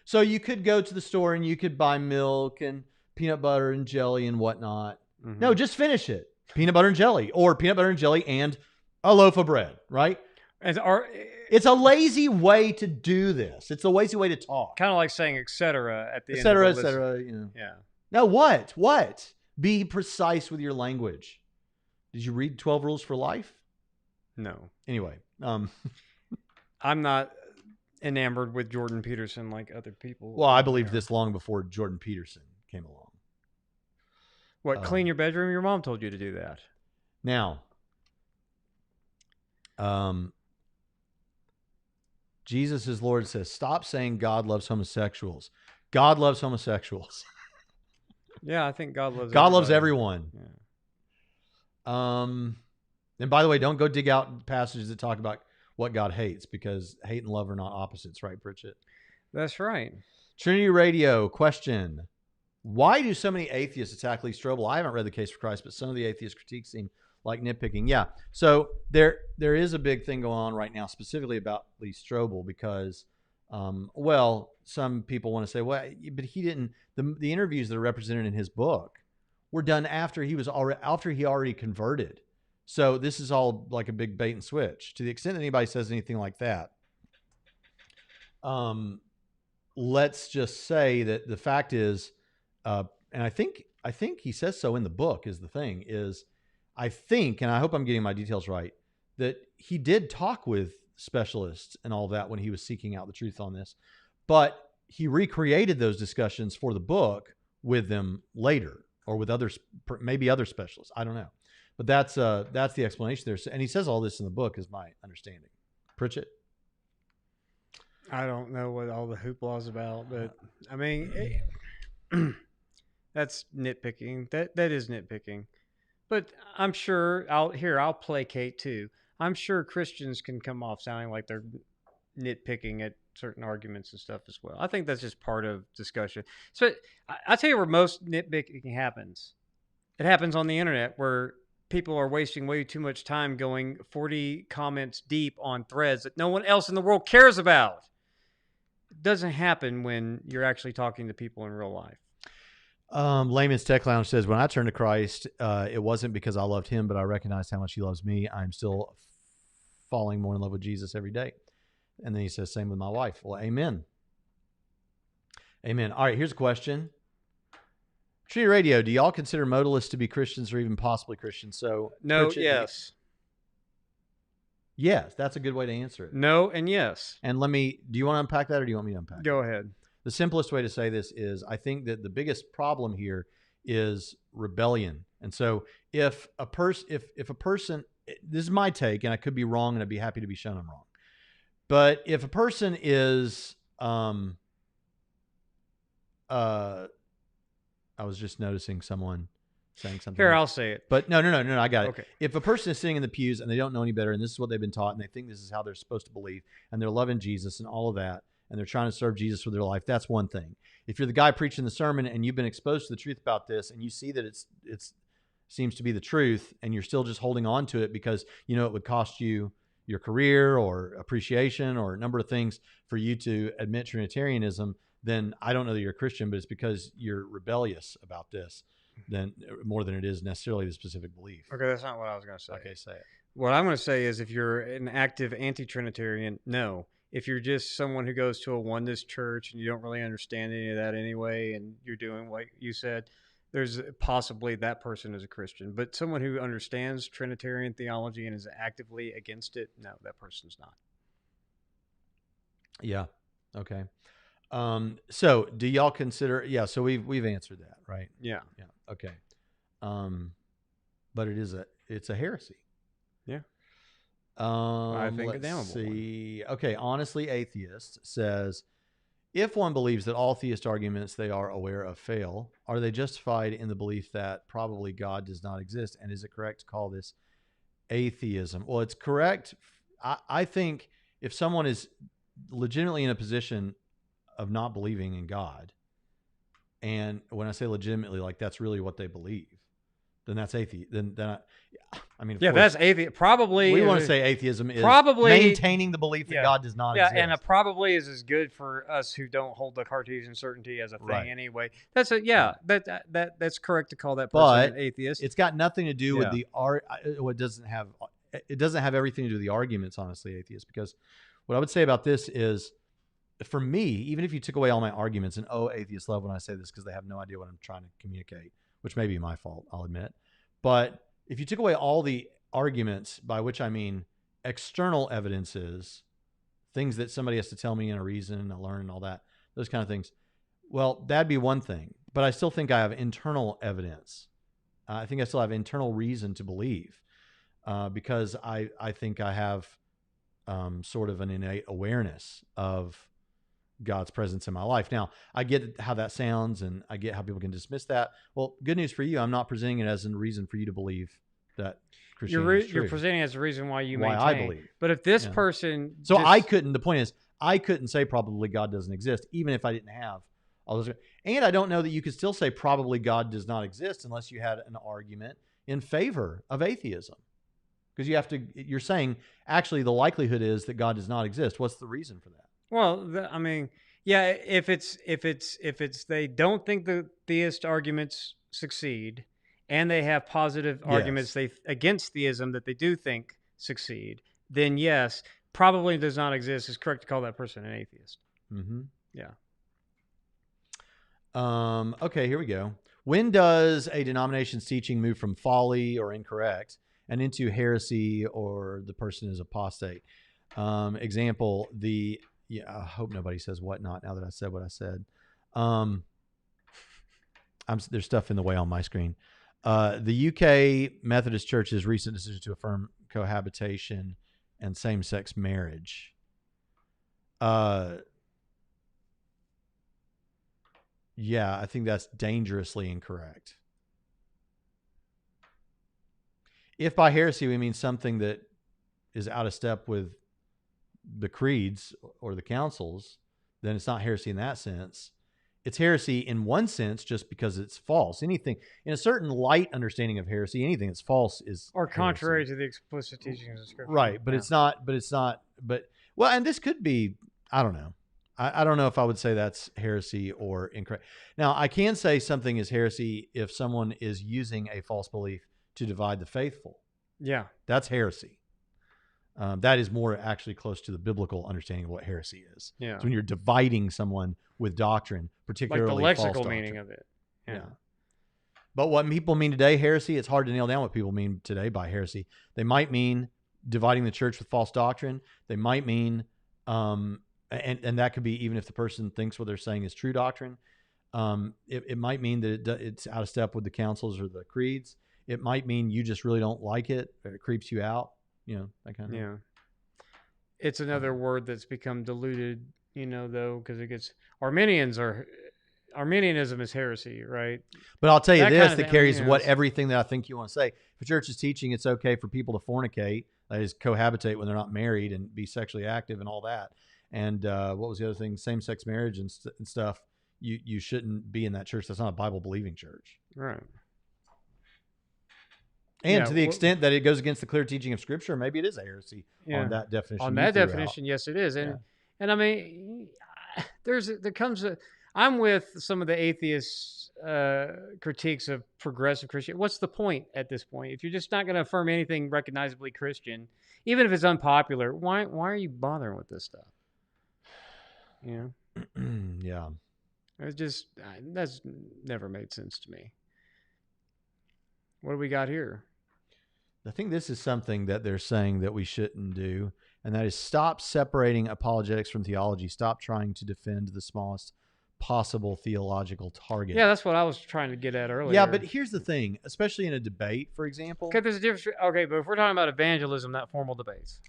So you could go to the store and you could buy milk and peanut butter and jelly and whatnot. Mm-hmm. No, just finish it. Peanut butter and jelly, or peanut butter and jelly and a loaf of bread, right? It's a lazy way to do this. It's a lazy way to talk. Kind of like saying et cetera at the end of the list. Et cetera, you know. Yeah. Now what? What? Be precise with your language. Did you read 12 Rules for Life? No. Anyway. I'm not enamored with Jordan Peterson like other people. Well, I believed this long before Jordan Peterson came along. What, clean your bedroom? Your mom told you to do that. Now, Jesus is Lord says, stop saying God loves homosexuals. God loves homosexuals. Yeah, I think God loves everyone. Yeah. And by the way, don't go dig out passages that talk about what God hates, because hate and love are not opposites, right, Pritchett? That's right. Trinity Radio question. Why do so many atheists attack Lee Strobel? I haven't read The Case for Christ, but some of the atheist critiques seem like nitpicking. Yeah. So there is a big thing going on right now, specifically about Lee Strobel, because, some people want to say, well, but he didn't. The interviews that are represented in his book were done after he already converted. So this is all like a big bait and switch. To the extent that anybody says anything like that, let's just say that the fact is, and I think he says so in the book, is the thing is, I think, and I hope I'm getting my details right, that he did talk with specialists and all that when he was seeking out the truth on this, but he recreated those discussions for the book with them later, or with maybe other specialists. I don't know. But that's the explanation there. And he says all this in the book, is my understanding. Pritchett? I don't know what all the hoopla is about, but I mean, that's nitpicking. That is nitpicking. But I'm sure I'll placate too. I'm sure Christians can come off sounding like they're nitpicking at certain arguments and stuff as well. I think that's just part of discussion. So I'll tell you where most nitpicking happens. It happens on the internet, where people are wasting way too much time going 40 comments deep on threads that no one else in the world cares about. It doesn't happen when you're actually talking to people in real life. Layman's Tech Lounge says, when I turned to Christ, it wasn't because I loved him, but I recognized how much he loves me. I'm still falling more in love with Jesus every day. And then he says, same with my wife. Well, amen. Amen. All right, here's a question. Trinity Radio, do y'all consider modalists to be Christians or even possibly Christians? So no, yes. Yes, that's a good way to answer it. No and yes. And do you want to unpack that, or do you want me to unpack it? Go ahead. The simplest way to say this is, I think that the biggest problem here is rebellion. And so if a person, this is my take, and I could be wrong, and I'd be happy to be shown I'm wrong. But if a person is, I was just noticing someone saying something. Here, I'll say it. But no, I got it. Okay. If a person is sitting in the pews and they don't know any better, and this is what they've been taught, and they think this is how they're supposed to believe, and they're loving Jesus and all of that, and they're trying to serve Jesus with their life, that's one thing. If you're the guy preaching the sermon and you've been exposed to the truth about this, and you see that it's seems to be the truth, and you're still just holding on to it because you know it would cost you your career or appreciation or a number of things for you to admit Trinitarianism, then I don't know that you're a Christian, but it's because you're rebellious about this, more than it is necessarily the specific belief. Okay, that's not what I was going to say. Okay, say it. What I'm going to say is, if you're an active anti-Trinitarian, no. If you're just someone who goes to a oneness church and you don't really understand any of that anyway, and you're doing what you said, there's possibly that person is a Christian. But someone who understands Trinitarian theology and is actively against it, no, that person's not. Yeah. Okay. So do y'all consider, so we've answered that, right? Yeah. Yeah. Okay. But it's a heresy. Yeah. I think let's see. One. Okay. Honestly Atheist says, If one believes that all theist arguments they are aware of fail, are they justified in the belief that probably God does not exist? And is it correct to call this atheism? Well, it's correct. I think if someone is legitimately in a position of not believing in God, and when I say legitimately, like that's really what they believe, then that's atheist. Then I mean, of course, that's atheist. Probably we want to say atheism is probably maintaining the belief that God does not exist. And a probably is as good for us who don't hold the Cartesian certainty as a thing anyway. That's that's correct to call that person an atheist. It's got nothing to do with the it doesn't have everything to do with the arguments, honestly, atheist, because what I would say about this is, for me, even if you took away all my arguments, and atheists love when I say this because they have no idea what I'm trying to communicate, which may be my fault, I'll admit. But if you took away all the arguments, by which I mean external evidences, things that somebody has to tell me in a reason, a learn, and all that, those kind of things, well, that'd be one thing. But I still think I have internal evidence. I think I still have internal reason to believe, because I think I have sort of an innate awareness of God's presence in my life. Now, I get how that sounds, and I get how people can dismiss that. Well, good news for you, I'm not presenting it as a reason for you to believe that Christianity is true. You're presenting it as a reason why you maintain. I believe. But if this person... So the point is, I couldn't say probably God doesn't exist, even if I didn't have all those. And I don't know that you could still say probably God does not exist unless you had an argument in favor of atheism. Because you're saying, actually, the likelihood is that God does not exist. What's the reason for that? Well, I mean, if it's they don't think the theist arguments succeed, and they have positive arguments against theism that they do think succeed, then yes, probably does not exist. It's correct to call that person an atheist. Mm-hmm. Yeah. Okay, here we go. When does a denomination's teaching move from folly or incorrect and into heresy, or the person is apostate? Example, I hope nobody says whatnot now that I said what I said. There's stuff in the way on my screen. The UK Methodist Church's recent decision to affirm cohabitation and same-sex marriage. Yeah, I think that's dangerously incorrect. If by heresy we mean something that is out of step with the creeds or the councils, then it's not heresy in that sense. It's heresy in one sense just because it's false. Anything in a certain light understanding of heresy, anything that's false is or contrary heresy to the explicit teachings of Scripture. Right, but it's not. Well, and this could be. I don't know. I don't know if I would say that's heresy or incorrect. Now, I can say something is heresy if someone is using a false belief to divide the faithful. Yeah, that's heresy. That is more actually close to the biblical understanding of what heresy is. Yeah. So when you're dividing someone with doctrine, particularly like the lexical false meaning of it. Yeah. But what people mean today, heresy, it's hard to nail down what people mean today by heresy. They might mean dividing the church with false doctrine. They might mean, and that could be even if the person thinks what they're saying is true doctrine. It might mean that it's out of step with the councils or the creeds. It might mean you just really don't like it, or it creeps you out. That kind of thing. Yeah. It's another word that's become diluted, though, because it gets Arminianism is heresy, right? But I'll tell you that carries everything that I think you want to say. If a church is teaching it's okay for people to fornicate, that is, cohabitate when they're not married and be sexually active and all that. And what was the other thing? Same-sex marriage and stuff. You shouldn't be in that church. That's not a Bible-believing church. Right. And to the extent that it goes against the clear teaching of Scripture, maybe it is a heresy on that definition. On that definition, yes, it is. And I mean, I'm with some of the atheists' critiques of progressive Christian. What's the point at this point? If you're just not going to affirm anything recognizably Christian, even if it's unpopular, why are you bothering with this stuff? Yeah. That's never made sense to me. What do we got here? I think this is something that they're saying that we shouldn't do, and that is stop separating apologetics from theology. Stop trying to defend the smallest possible theological target. Yeah, that's what I was trying to get at earlier. Yeah, but here's the thing, especially in a debate, for example. Okay, there's a difference. Okay, but if we're talking about evangelism, not formal debates.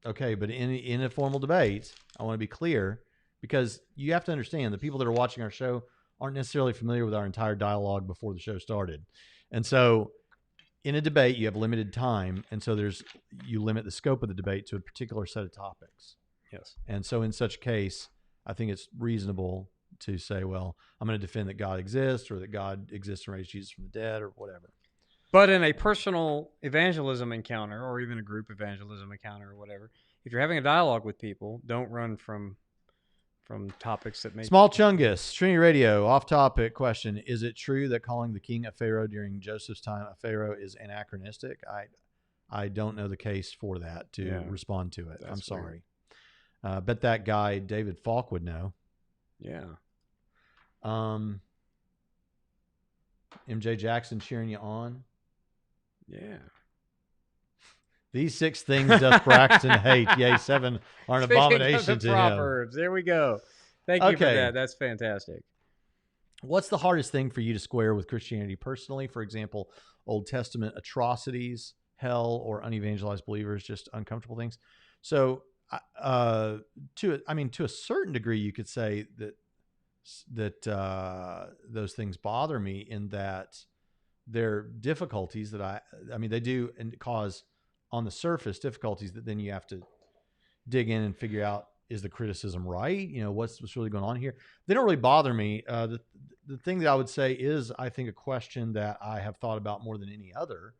Okay, but in a formal debate, I want to be clear, because you have to understand the people that are watching our show aren't necessarily familiar with our entire dialogue before the show started. And so in a debate, you have limited time. And so you limit the scope of the debate to a particular set of topics. Yes. And so in such case, I think it's reasonable to say, well, I'm going to defend that God exists, or that God exists and raised Jesus from the dead, or whatever. But in a personal evangelism encounter, or even a group evangelism encounter, or whatever, if you're having a dialogue with people, don't run from topics that make Small Chungus, Trinity Radio, off topic question. Is it true that calling the king a pharaoh during Joseph's time a pharaoh is anachronistic? I don't know the case for that to respond to it. I'm sorry. Bet that guy David Falk would know. Yeah. MJ Jackson cheering you on. Yeah. These 6 things doth Braxton hate. Yea, 7 are an abomination to Proverbs. him. There we go. Thank you for that. That's fantastic. What's the hardest thing for you to square with Christianity personally? For example, Old Testament atrocities, hell, or unevangelized believers, just uncomfortable things. So, to a certain degree, you could say that those things bother me, in that they're difficulties that they do and cause, on the surface, difficulties that then you have to dig in and figure out, is the criticism right? What's really going on here? They don't really bother me. The thing that I would say is, I think, a question that I have thought about more than any other,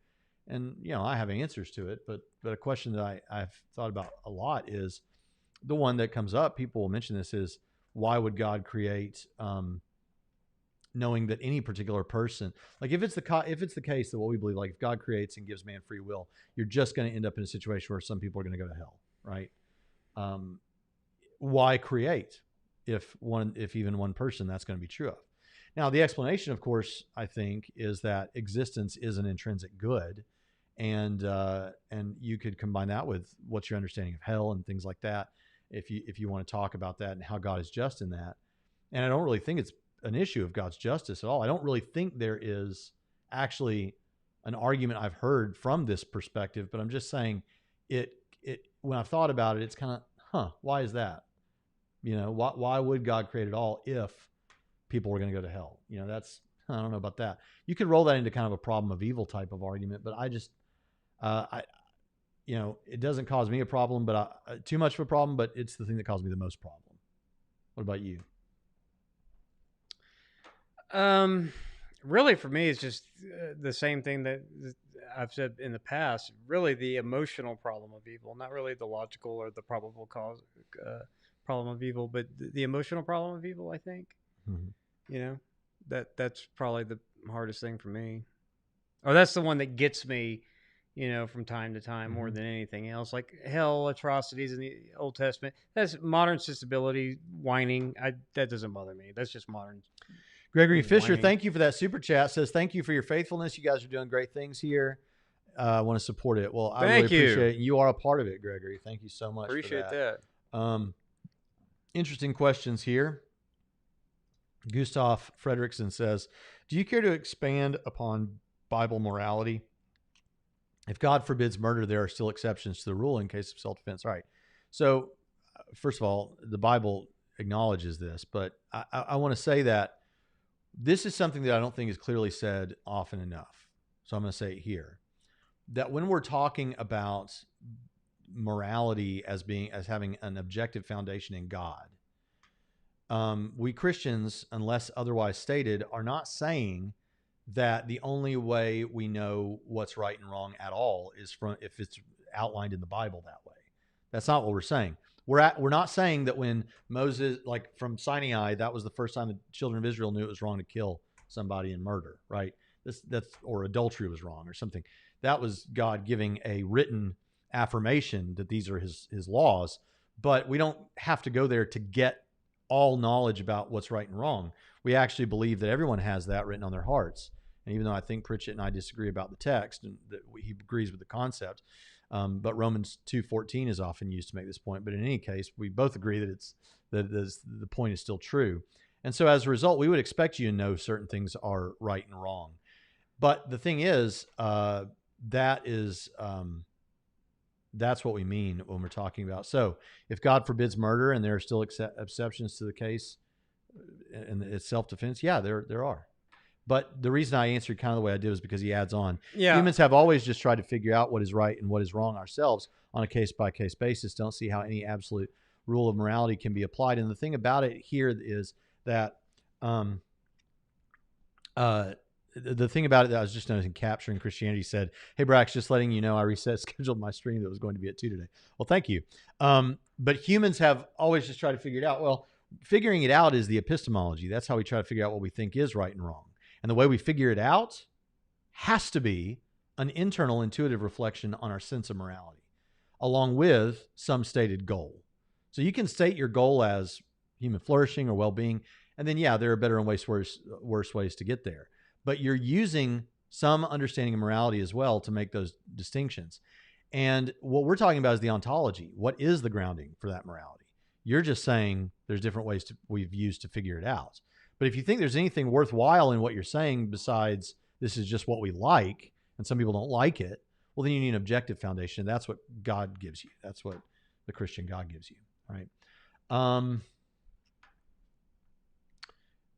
and I have answers to it, but a question that I've thought about a lot is the one that comes up. People will mention this, is why would God create, knowing that any particular person, like if it's the case that what we believe, like if God creates and gives man free will, you're just going to end up in a situation where some people are going to go to hell, right? Why create if even one person that's going to be true of? Now, the explanation, of course, I think, is that existence is an intrinsic good, and you could combine that with what's your understanding of hell and things like that, if you want to talk about that and how God is just in that. And I don't really think it's an issue of God's justice at all. I don't really think there is actually an argument I've heard from this perspective, but I'm just saying it when I've thought about it, it's kind of, why is that? Why would God create it all if people were going to go to hell? I don't know about that. You could roll that into kind of a problem of evil type of argument, but I just, it doesn't cause me a problem, but too much of a problem, but it's the thing that caused me the most problem. What about you? Really, for me, it's just the same thing that I've said in the past. Really, the emotional problem of evil, not really the logical or the probable cause problem of evil, but the emotional problem of evil. I think, that's probably the hardest thing for me, or that's the one that gets me, from time to time more than anything else. Like hell, atrocities in the Old Testament. That's modern sensibility, whining. That doesn't bother me. That's just modern. Gregory Fisher, thank you for that super chat. Says, thank you for your faithfulness. You guys are doing great things here. I want to support it. Well, I really appreciate it. You are a part of it, Gregory. Thank you so much. Appreciate that. Interesting questions here. Gustav Fredrickson says, do you care to expand upon Bible morality? If God forbids murder, there are still exceptions to the rule in case of self-defense. All right. So, first of all, the Bible acknowledges this, but I want to say that this is something that I don't think is clearly said often enough. So I'm going to say it here, that when we're talking about morality as having an objective foundation in God, we Christians, unless otherwise stated, are not saying that the only way we know what's right and wrong at all is if it's outlined in the Bible that way. That's not what we're saying. We're not saying that when Moses, like from Sinai, that was the first time the children of Israel knew it was wrong to kill somebody and murder, right? Or adultery was wrong or something. That was God giving a written affirmation that these are his laws, but we don't have to go there to get all knowledge about what's right and wrong. We actually believe that everyone has that written on their hearts. And even though I think Pritchett and I disagree about the text, and that he agrees with the concept, but Romans 2:14 is often used to make this point. But in any case, we both agree that the point is still true. And so as a result, we would expect you to know certain things are right and wrong. But the thing is, that That's what we mean when we're talking about. So if God forbids murder and there are still exceptions to the case and it's self-defense, yeah, there are. But the reason I answered kind of the way I did was because he adds on, humans have always just tried to figure out what is right and what is wrong ourselves on a case-by-case basis. Don't see how any absolute rule of morality can be applied. And the thing about it here is that the thing about it that I was just noticing, Capturing Christianity said, "Hey, Brax, just letting you know I scheduled my stream that was going to be at 2 today." Well, thank you. But humans have always just tried to figure it out. Well, figuring it out is the epistemology. That's how we try to figure out what we think is right and wrong. And the way we figure it out has to be an internal intuitive reflection on our sense of morality, along with some stated goal. So you can state your goal as human flourishing or well-being, and then, yeah, there are better and worse ways to get there. But you're using some understanding of morality as well to make those distinctions. And what we're talking about is the ontology. What is the grounding for that morality? You're just saying there's different ways we've used to figure it out. But if you think there's anything worthwhile in what you're saying besides this is just what we like, and some people don't like it, well, then you need an objective foundation. That's what God gives you. That's what the Christian God gives you, right?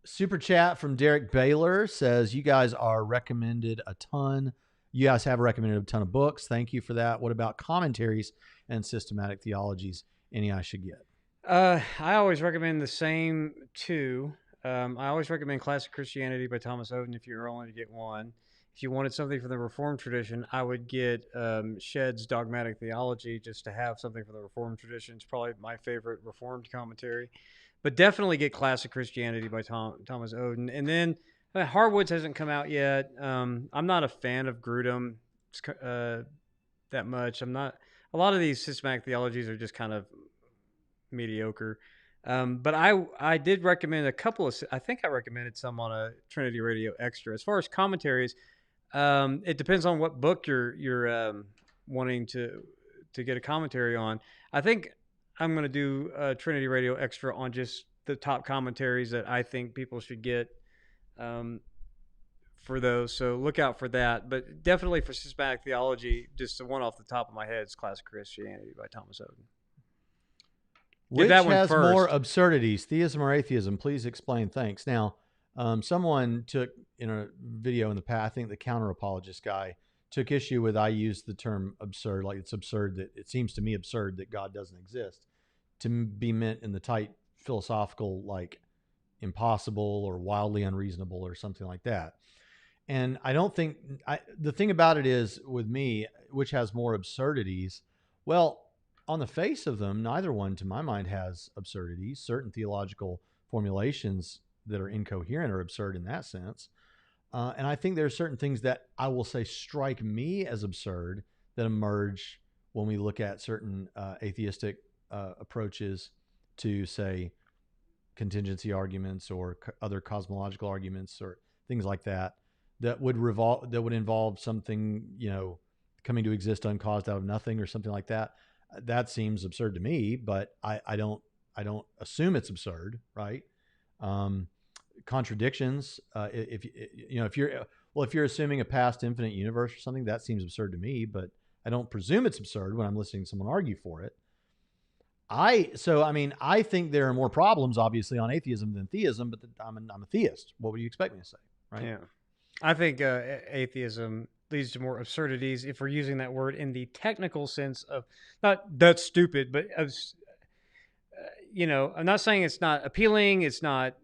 Super chat from Derek Baylor says, you guys are recommended a ton. You guys have recommended a ton of books. Thank you for that. What about commentaries and systematic theologies? Any I should get? I always recommend the same two. I always recommend Classic Christianity by Thomas Oden if you're only to get one. If you wanted something from the Reformed tradition, I would get Shedd's Dogmatic Theology just to have something from the Reformed tradition. It's probably my favorite Reformed commentary. But definitely get Classic Christianity by Thomas Oden. And then Harwood's hasn't come out yet. I'm not a fan of Grudem that much. I'm not. A lot of these systematic theologies are just kind of mediocre. But I did recommend a couple of. I think I recommended some on a Trinity Radio Extra. As far as commentaries, it depends on what book you're wanting to get a commentary on. I think I'm going to do a Trinity Radio Extra on just the top commentaries that I think people should get for those. So look out for that. But definitely for systematic theology, just the one off the top of my head is Classic Christianity by Thomas Oden. Which has more absurdities, theism or atheism? Please explain. Thanks. Now, someone took in a video in the past, I think the counter-apologist guy took issue with I used the term absurd, like it's absurd that it seems to me absurd that God doesn't exist, to be meant in the tight philosophical, like impossible or wildly unreasonable or something like that. And I don't think the thing about it is with me, which has more absurdities. Well, on the face of them, neither one, to my mind, has absurdities. Certain theological formulations that are incoherent are absurd in that sense. And I think there are certain things that I will say strike me as absurd that emerge when we look at certain atheistic approaches to, say, contingency arguments or other cosmological arguments or things like that, that would involve something, coming to exist uncaused out of nothing or something like that. That seems absurd to me, but I don't assume it's absurd, right? Contradictions. If you're assuming a past infinite universe or something, that seems absurd to me, but I don't presume it's absurd when I'm listening to someone argue for it. I think there are more problems, obviously, on atheism than theism, but I'm a theist. What would you expect me to say, right? Yeah, I think atheism leads to more absurdities if we're using that word in the technical sense of not that's stupid, but I'm not saying it's not appealing, it's not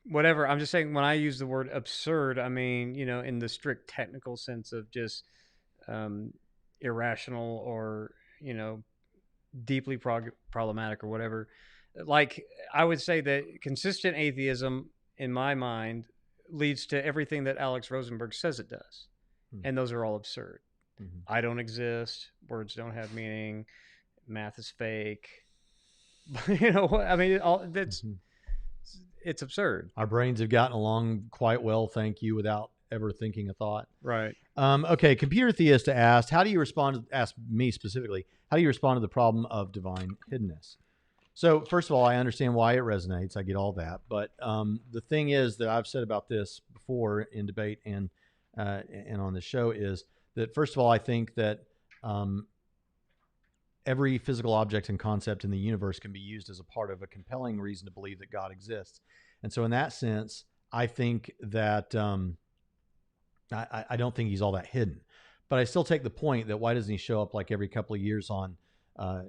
whatever. I'm just saying when I use the word absurd, I mean in the strict technical sense of just irrational or deeply problematic or whatever. Like I would say that consistent atheism in my mind leads to everything that Alex Rosenberg says it does. Mm-hmm. And those are all absurd. Mm-hmm. I don't exist. Words don't have meaning. Math is fake. That's it's absurd. Our brains have gotten along quite well, thank you, without ever thinking a thought. Right. Okay. Computer theist asked, ask me specifically, how do you respond to the problem of divine hiddenness? So first of all, I understand why it resonates. I get all that. But the thing is that I've said about this before in debate and on the show is that, first of all, I think that every physical object and concept in the universe can be used as a part of a compelling reason to believe that God exists. And so in that sense, I think that I don't think he's all that hidden. But I still take the point that why doesn't he show up like every couple of years on,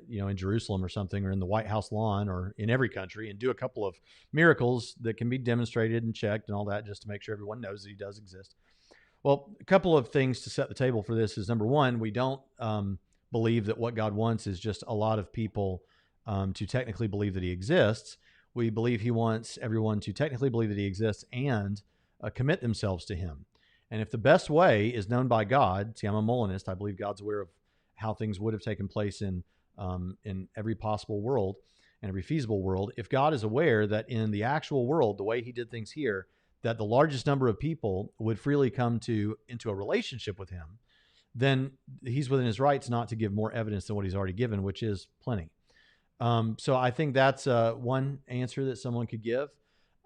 in Jerusalem or something, or in the White House lawn, or in every country, and do a couple of miracles that can be demonstrated and checked and all that, just to make sure everyone knows that he does exist. Well, a couple of things to set the table for this is, number one, we don't believe that what God wants is just a lot of people to technically believe that he exists. We believe he wants everyone to technically believe that he exists and commit themselves to him. And if the best way is known by God, see, I'm a Molinist. I believe God's aware of how things would have taken place in every possible world and every feasible world. If God is aware that in the actual world, the way he did things here, that the largest number of people would freely come into a relationship with him, then he's within his rights not to give more evidence than what he's already given, which is plenty. So I think that's one answer that someone could give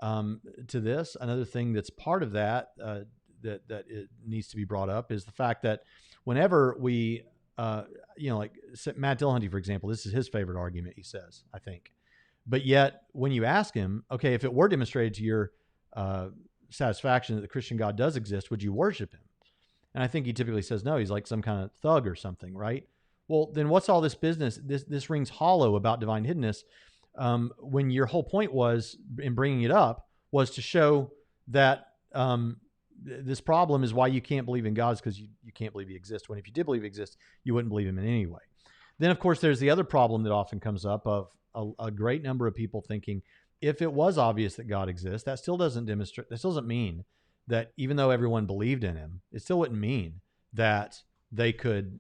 to this. Another thing that's part of that that it needs to be brought up is the fact that whenever we, like Matt Dillahunty, for example, this is his favorite argument, he says, I think. But yet when you ask him, okay, if it were demonstrated to your satisfaction that the Christian God does exist, would you worship him? And I think he typically says no. He's like some kind of thug or something, right? Well, then what's all this business? This rings hollow about divine hiddenness when your whole point was, in bringing it up, was to show that this problem is why you can't believe in God, is because you can't believe he exists. When if you did believe he exists, you wouldn't believe him in any way. Then, of course, there's the other problem that often comes up of a great number of people thinking, if it was obvious that God exists, that still doesn't mean that even though everyone believed in him, it still wouldn't mean that they could,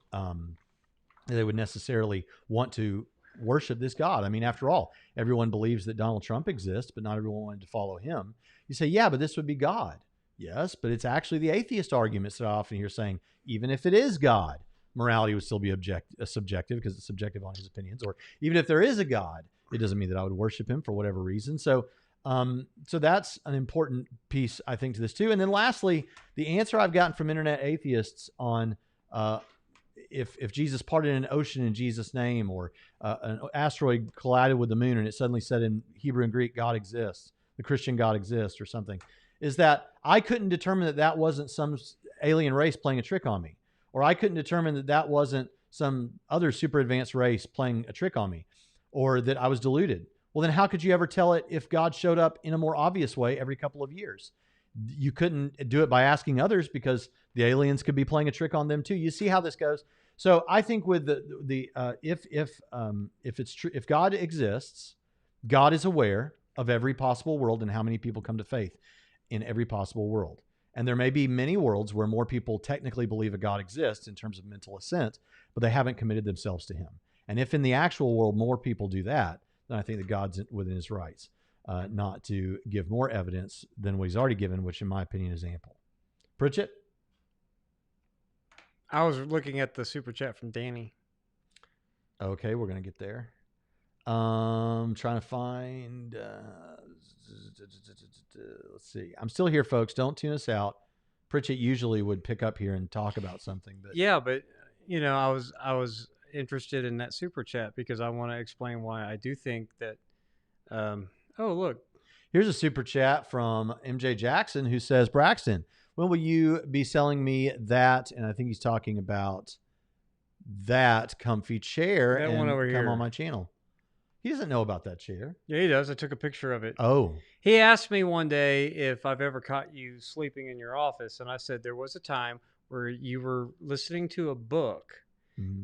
they would necessarily want to worship this God. I mean, after all, everyone believes that Donald Trump exists, but not everyone wanted to follow him. You say, yeah, but this would be God. Yes, but it's actually the atheist arguments that I often hear saying, even if it is God, morality would still be subjective because it's subjective on his opinions. Or even if there is a God, it doesn't mean that I would worship him for whatever reason. So that's an important piece, I think, to this too. And then lastly, the answer I've gotten from internet atheists on if Jesus parted an ocean in Jesus' name, or an asteroid collided with the moon and it suddenly said in Hebrew and Greek, God exists, the Christian God exists or something, is that I couldn't determine that that wasn't some alien race playing a trick on me, or I couldn't determine that that wasn't some other super advanced race playing a trick on me, or that I was deluded. Well, then how could you ever tell it if God showed up in a more obvious way every couple of years? You couldn't do it by asking others, because the aliens could be playing a trick on them too. You see how this goes? So I think with if it's true, if God exists, God is aware of every possible world and how many people come to faith in every possible world. And there may be many worlds where more people technically believe a God exists in terms of mental assent, but they haven't committed themselves to him. And if in the actual world more people do that, then I think that God's within his rights not to give more evidence than what he's already given, which in my opinion is ample. Pritchett? I was looking at the super chat from Danny. Okay, we're going to get there. Trying to find... let's see. I'm still here, folks. Don't tune us out. Pritchett usually would pick up here and talk about something. But yeah, but I was interested in that super chat because I want to explain why I do think that. Oh, look. Here's a super chat from MJ Jackson who says, Braxton, when will you be selling me that? And I think he's talking about that comfy chair that and one over come here on my channel. He doesn't know about that chair. Yeah, he does. I took a picture of it. Oh. He asked me one day if I've ever caught you sleeping in your office. And I said there was a time where you were listening to a book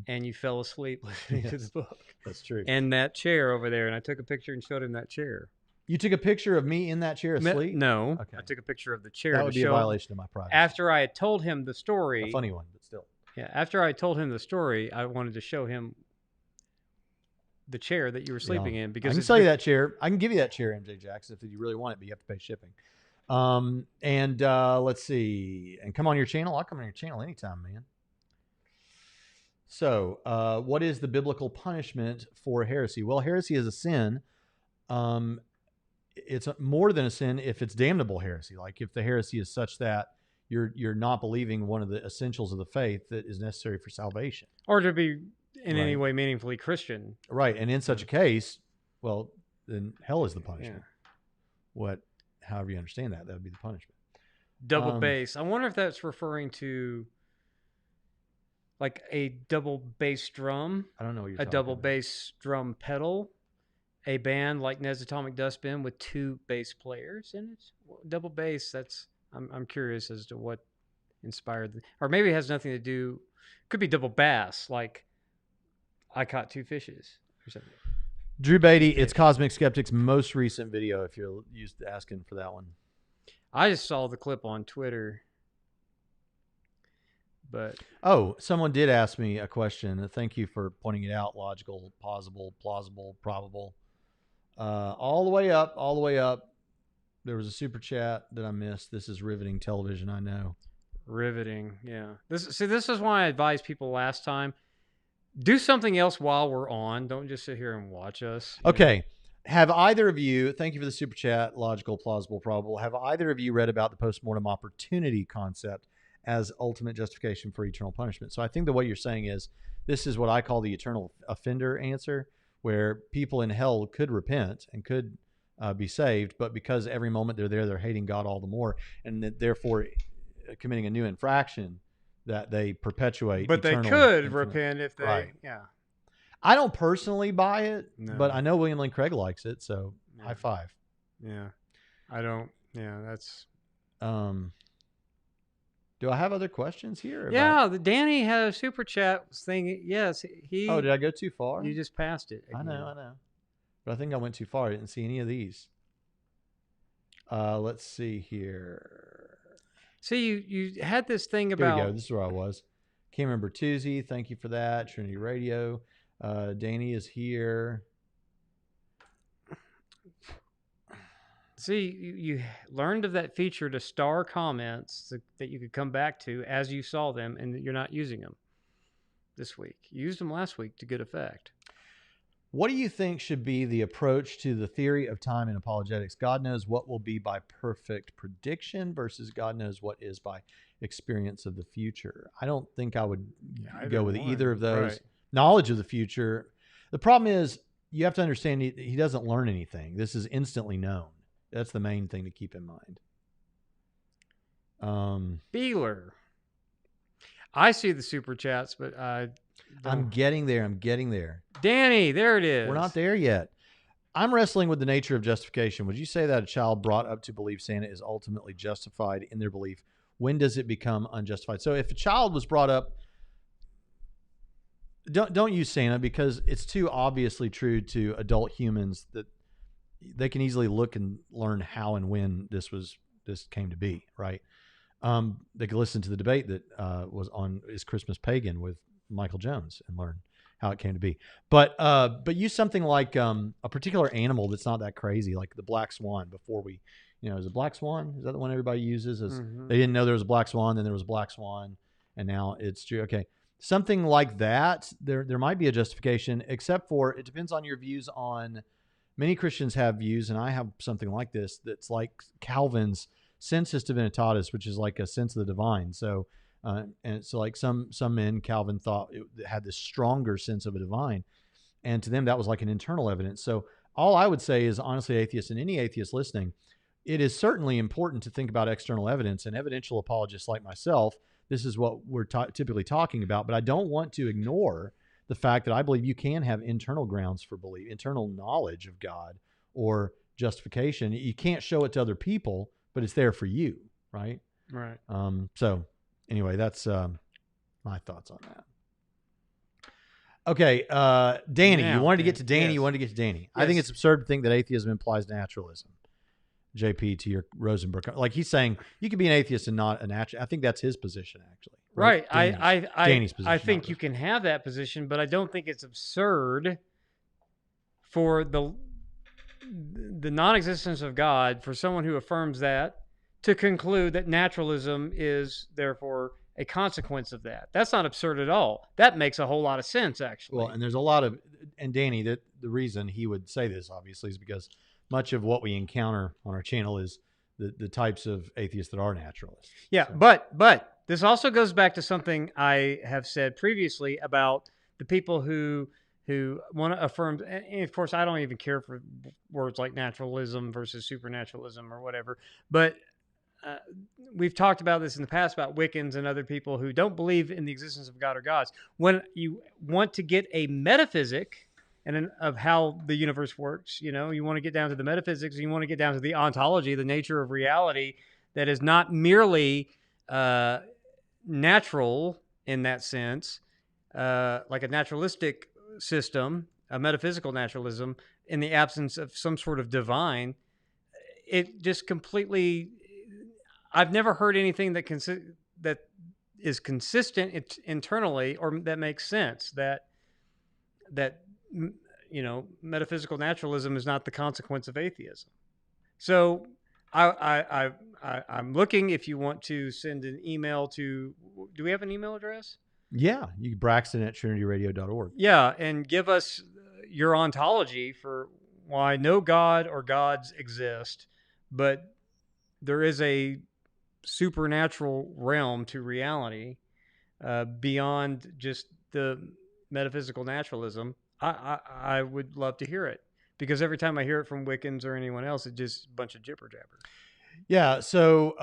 and you fell asleep listening to the book. That's true. And that chair over there. And I took a picture and showed him that chair. You took a picture of me in that chair asleep? No. Okay. I took a picture of the chair. That would be a violation of my privacy. After I had told him the story. A funny one, but still. Yeah. After I told him the story, I wanted to show him the chair that you were sleeping in, because I can sell you that chair. I can give you that chair, MJ Jackson, if you really want it, but you have to pay shipping. Let's see. And come on your channel. I'll come on your channel anytime, man. So, what is the biblical punishment for heresy? Well, heresy is a sin. It's more than a sin if it's damnable heresy. Like if the heresy is such that you're not believing one of the essentials of the faith that is necessary for salvation. Or to be in any Right. way meaningfully Christian. Right. And in such a case, well, then hell is the punishment. However you understand that would be the punishment. Double bass. I wonder if that's referring to like a double bass drum. I don't know what you're a talking double about. bass drum pedal. A band like Ned's Atomic Dustbin with 2 bass players in it. Double bass. I'm curious as to what inspired, or maybe it has nothing to do. Could be double bass, like I caught 2 fishes or something. Drew Beatty, it's Cosmic Skeptic's most recent video. If you're used to asking for that one, I just saw the clip on Twitter. But someone did ask me a question. Thank you for pointing it out. Logical, plausible, probable. All the way up. There was a super chat that I missed. This is riveting television, I know. Riveting, yeah. This is why I advised people last time. Do something else while we're on. Don't just sit here and watch us. Okay. Have either of you, thank you for the super chat, logical, plausible, probable. Have either of you read about the postmortem opportunity concept as ultimate justification for eternal punishment? So I think that what you're saying is, this is what I call the eternal offender answer, where people in hell could repent and could be saved, but because every moment they're there, they're hating God all the more, and that therefore committing a new infraction, that they perpetuate. But they could repent if they, right. Yeah. I don't personally buy it, No. but I know William Lane Craig likes it, so high five. Yeah. I don't, that's... Do I have other questions here? Yeah, Danny had a super chat thing. Yes, he... Oh, did I go too far? You just passed it. Again. I know. But I think I went too far. I didn't see any of these. Let's see here. See, you had this thing about... Here we go. This is where I was. Can't remember Tuesday. Thank you for that. Trinity Radio. Danny is here. See, you learned of that feature to star comments that you could come back to as you saw them, and you're not using them this week. You used them last week to good effect. What do you think should be the approach to the theory of time in apologetics? God knows what will be by perfect prediction versus God knows what is by experience of the future. I don't think I would go with either of those. Right. Knowledge of the future. The problem is you have to understand he doesn't learn anything. This is instantly known. That's the main thing to keep in mind. Beeler. I see the super chats, but I'm getting there. Danny, there it is. We're not there yet. I'm wrestling with the nature of justification. Would you say that a child brought up to believe Santa is ultimately justified in their belief? When does it become unjustified? So if a child was brought up, don't use Santa, because it's too obviously true to adult humans that they can easily look and learn how and when this came to be, right? They could listen to the debate that was on Is Christmas Pagan with Michael Jones and learn how it came to be. But use something like a particular animal that's not that crazy, like the black swan. Before we, is it black swan? Is that the one everybody uses? They didn't know there was a black swan, then there was a black swan, and now it's true. Okay. Something like that, there might be a justification, except for it depends on your views on... Many Christians have views, and I have something like this, that's like Calvin's sensus divinitatis, which is like a sense of the divine. So, and so like some men, Calvin thought it had this stronger sense of a divine, and to them that was like an internal evidence. So all I would say is, honestly, atheists and any atheist listening, it is certainly important to think about external evidence, and evidential apologists like myself, this is what we're typically talking about, but I don't want to ignore the fact that I believe you can have internal grounds for belief, internal knowledge of God or justification. You can't show it to other people, but it's there for you, right? Right. So anyway, that's my thoughts on that. Okay, Danny, you wanted to get to Danny. Yes. You wanted to get to Danny. Yes. I think it's absurd to think that atheism implies naturalism. JP, to your Rosenberg, like he's saying, you can be an atheist and not a natural. I think that's his position, actually. Right. Danny's position. I think you can have that position, but I don't think it's absurd for the non-existence of God, for someone who affirms that, to conclude that naturalism is therefore a consequence of that. That's not absurd at all. That makes a whole lot of sense, actually. Well, and there's a lot of, and Danny, the reason he would say this, obviously, is because much of what we encounter on our channel is the types of atheists that are naturalists. Yeah, So. but this also goes back to something I have said previously about the people who want to affirm. And of course, I don't even care for words like naturalism versus supernaturalism or whatever. But we've talked about this in the past about Wiccans and other people who don't believe in the existence of God or gods. When you want to get a metaphysic of how the universe works, you want to get down to the metaphysics, you want to get down to the ontology, the nature of reality that is not merely natural in that sense, like a naturalistic system, a metaphysical naturalism, in the absence of some sort of divine. It just completely... I've never heard anything that is consistent internally or that makes sense. That metaphysical naturalism is not the consequence of atheism. So I'm looking. If you want to send an email to, do we have an email address? Yeah, you Braxton@TrinityRadio.org. Yeah, and give us your ontology for why no God or gods exist, but there is a supernatural realm to reality beyond just the metaphysical naturalism. I would love to hear it, because every time I hear it from Wiccans or anyone else, it's just a bunch of jibber jabber. Yeah. So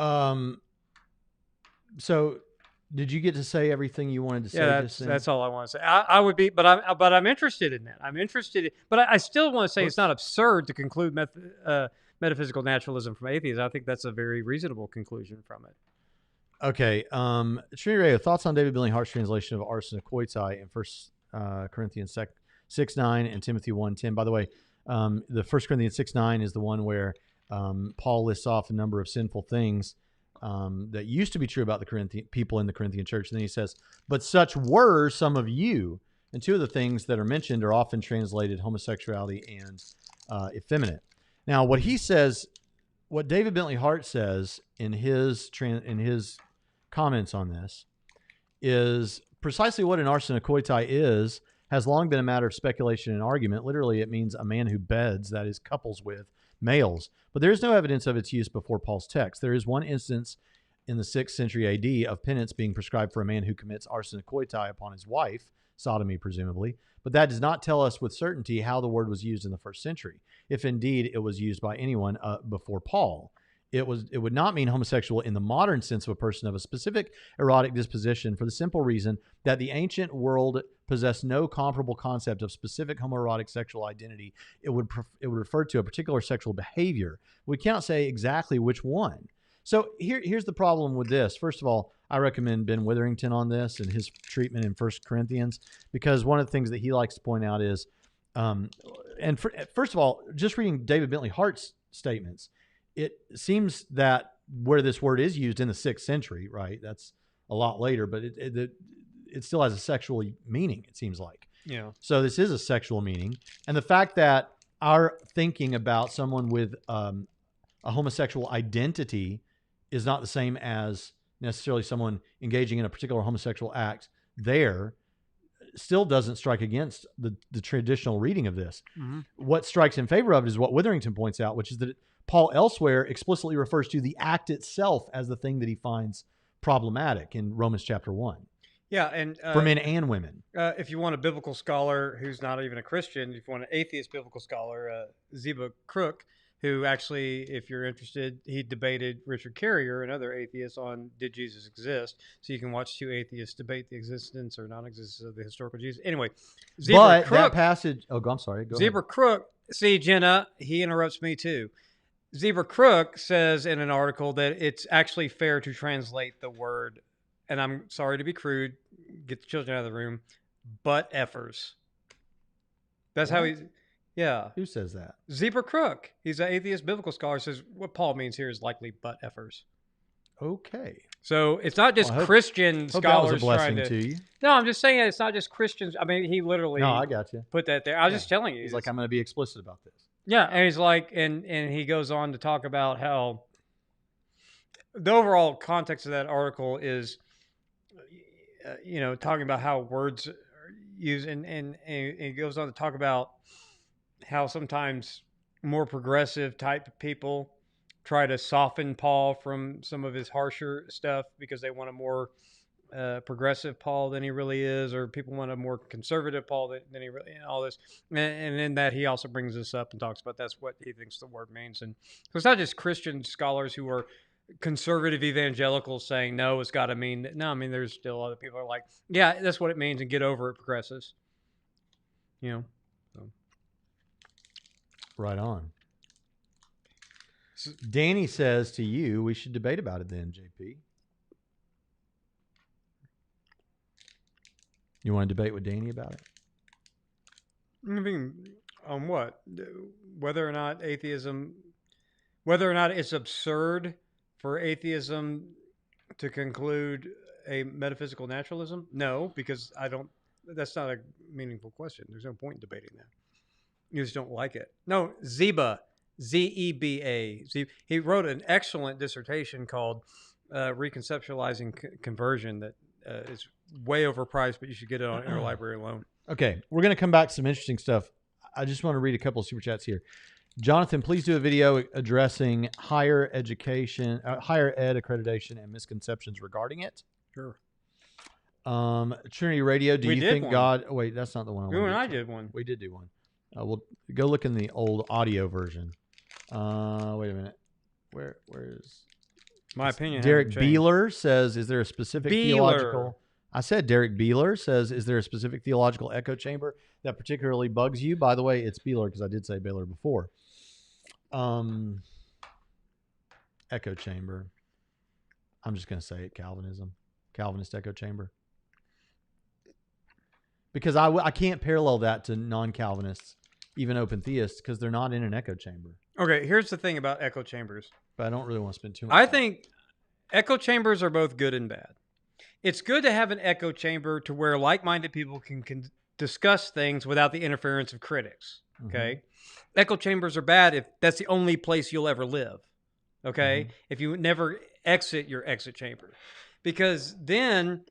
did you get to say everything you wanted to say? Yeah, that's all I want to say. I would be, but I'm interested in that. I'm interested, but I still want to say it's not absurd to conclude metaphysical naturalism from atheism. I think that's a very reasonable conclusion from it. Okay. Trinity Radio, thoughts on David Billing Hart's translation of Arsena Koitai in 1 Corinthians 6:9 and Timothy 1:10. By the way, the 1 Corinthians 6:9 is the one where Paul lists off a number of sinful things that used to be true about the Corinthian people in the Corinthian church. And then he says, but such were some of you. And two of the things that are mentioned are often translated homosexuality and effeminate. Now, what he says, what David Bentley Hart says in his comments on this is precisely what an arsena koitai is, has long been a matter of speculation and argument. Literally, it means a man who beds, that is, couples with males. But there is no evidence of its use before Paul's text. There is one instance in the 6th century AD of penance being prescribed for a man who commits arsena koitai upon his wife, sodomy presumably, but that does not tell us with certainty how the word was used in the 1st century, if indeed it was used by anyone before Paul. It would not mean homosexual in the modern sense of a person of a specific erotic disposition, for the simple reason that the ancient world possessed no comparable concept of specific homoerotic sexual identity. It would refer to a particular sexual behavior. We can't say exactly which one. So here's the problem with this. First of all, I recommend Ben Witherington on this and his treatment in 1 Corinthians, because one of the things that he likes to point out is, first of all, just reading David Bentley Hart's statements, it seems that where this word is used in the 6th century, right? That's a lot later, but it still has a sexual meaning, it seems like. Yeah. So this is a sexual meaning. And the fact that our thinking about someone with a homosexual identity is not the same as necessarily someone engaging in a particular homosexual act there still doesn't strike against the traditional reading of this. Mm-hmm. What strikes in favor of it is what Witherington points out, which is that Paul elsewhere explicitly refers to the act itself as the thing that he finds problematic in Romans chapter 1. Yeah, and for men and women. If you want a biblical scholar who's not even a Christian, if you want an atheist biblical scholar, Zeba Crook, who actually, if you're interested, he debated Richard Carrier, another atheist, on did Jesus exist. So you can watch two atheists debate the existence or non-existence of the historical Jesus. Anyway, Zeba Crook, that passage. Oh, I'm sorry. Go Zeba Crook. See, Jenna, he interrupts me too. Zeba Crook says in an article that it's actually fair to translate the word, and I'm sorry to be crude, get the children out of the room, butt effers. That's what? How he's... Yeah. Who says that? Zeba Crook. He's an atheist biblical scholar. Says what Paul means here is likely butt effers. Okay. So it's not just Christian scholars that was a blessing trying to you. No, I'm just saying it's not just Christians. I mean, he literally. No, I got you. Put that there. I was just telling you. He's like, I'm going to be explicit about this. Yeah, and he's like, and he goes on to talk about how the overall context of that article is, talking about how words are used, and he goes on to talk about how sometimes more progressive type people try to soften Paul from some of his harsher stuff because they want a more progressive Paul than he really is, or people want a more conservative Paul than he really, all this. And in that, he also brings this up and talks about that's what he thinks the word means. And so it's not just Christian scholars who are conservative evangelicals saying, no, it's got to mean that. No, I mean, there's still other people who are like, yeah, that's what it means, and get over it, progressives. So. Right on. Danny says to you, we should debate about it then, JP. You want to debate with Danny about it? I mean, on what? Whether or not it's absurd for atheism to conclude a metaphysical naturalism? No, because that's not a meaningful question. There's no point in debating that. You just don't like it. No, Zeba, Z-E-B-A. He wrote an excellent dissertation called Reconceptualizing Conversion that is way overpriced, but you should get it on Interlibrary Loan. Okay, we're going to come back to some interesting stuff. I just want to read a couple of super chats here. Jonathan, please do a video addressing higher ed accreditation and misconceptions regarding it. Sure. Trinity Radio, do you think one. God... Wait, that's not the one. You and I did one. We did do one. We'll go look in the old audio version. Wait a minute. Where is... My opinion. Derek Beeler says, is there a specific theological... I said Derek Beeler says, is there a specific theological echo chamber that particularly bugs you? By the way, it's Beeler because I did say Beeler before. Echo chamber. I'm just going to say it, Calvinism. Calvinist echo chamber. Because I can't parallel that to non-Calvinists, even open theists, because they're not in an echo chamber. Okay, here's the thing about echo chambers. But I don't really want to spend too much time. I think echo chambers are both good and bad. It's good to have an echo chamber to where like-minded people can discuss things without the interference of critics. Okay, echo chambers are bad if that's the only place you'll ever live. Okay, if you never exit your exit chamber, because then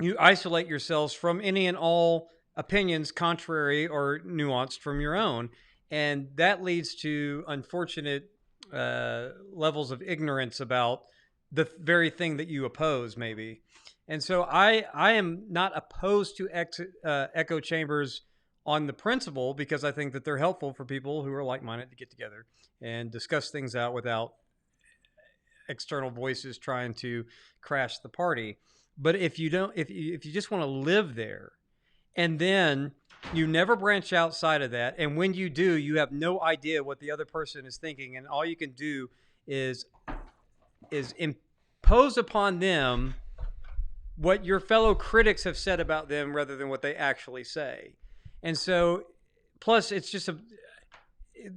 you isolate yourselves from any and all opinions contrary or nuanced from your own, and that leads to unfortunate levels of ignorance about the very thing that you oppose, maybe. And so I am not opposed to echo chambers on the principle, because I think that they're helpful for people who are like-minded to get together and discuss things out without external voices trying to crash the party. But if you just want to live there, and then you never branch outside of that, and when you do, you have no idea what the other person is thinking, and all you can do is impose upon them what your fellow critics have said about them rather than what they actually say. And so, plus it's just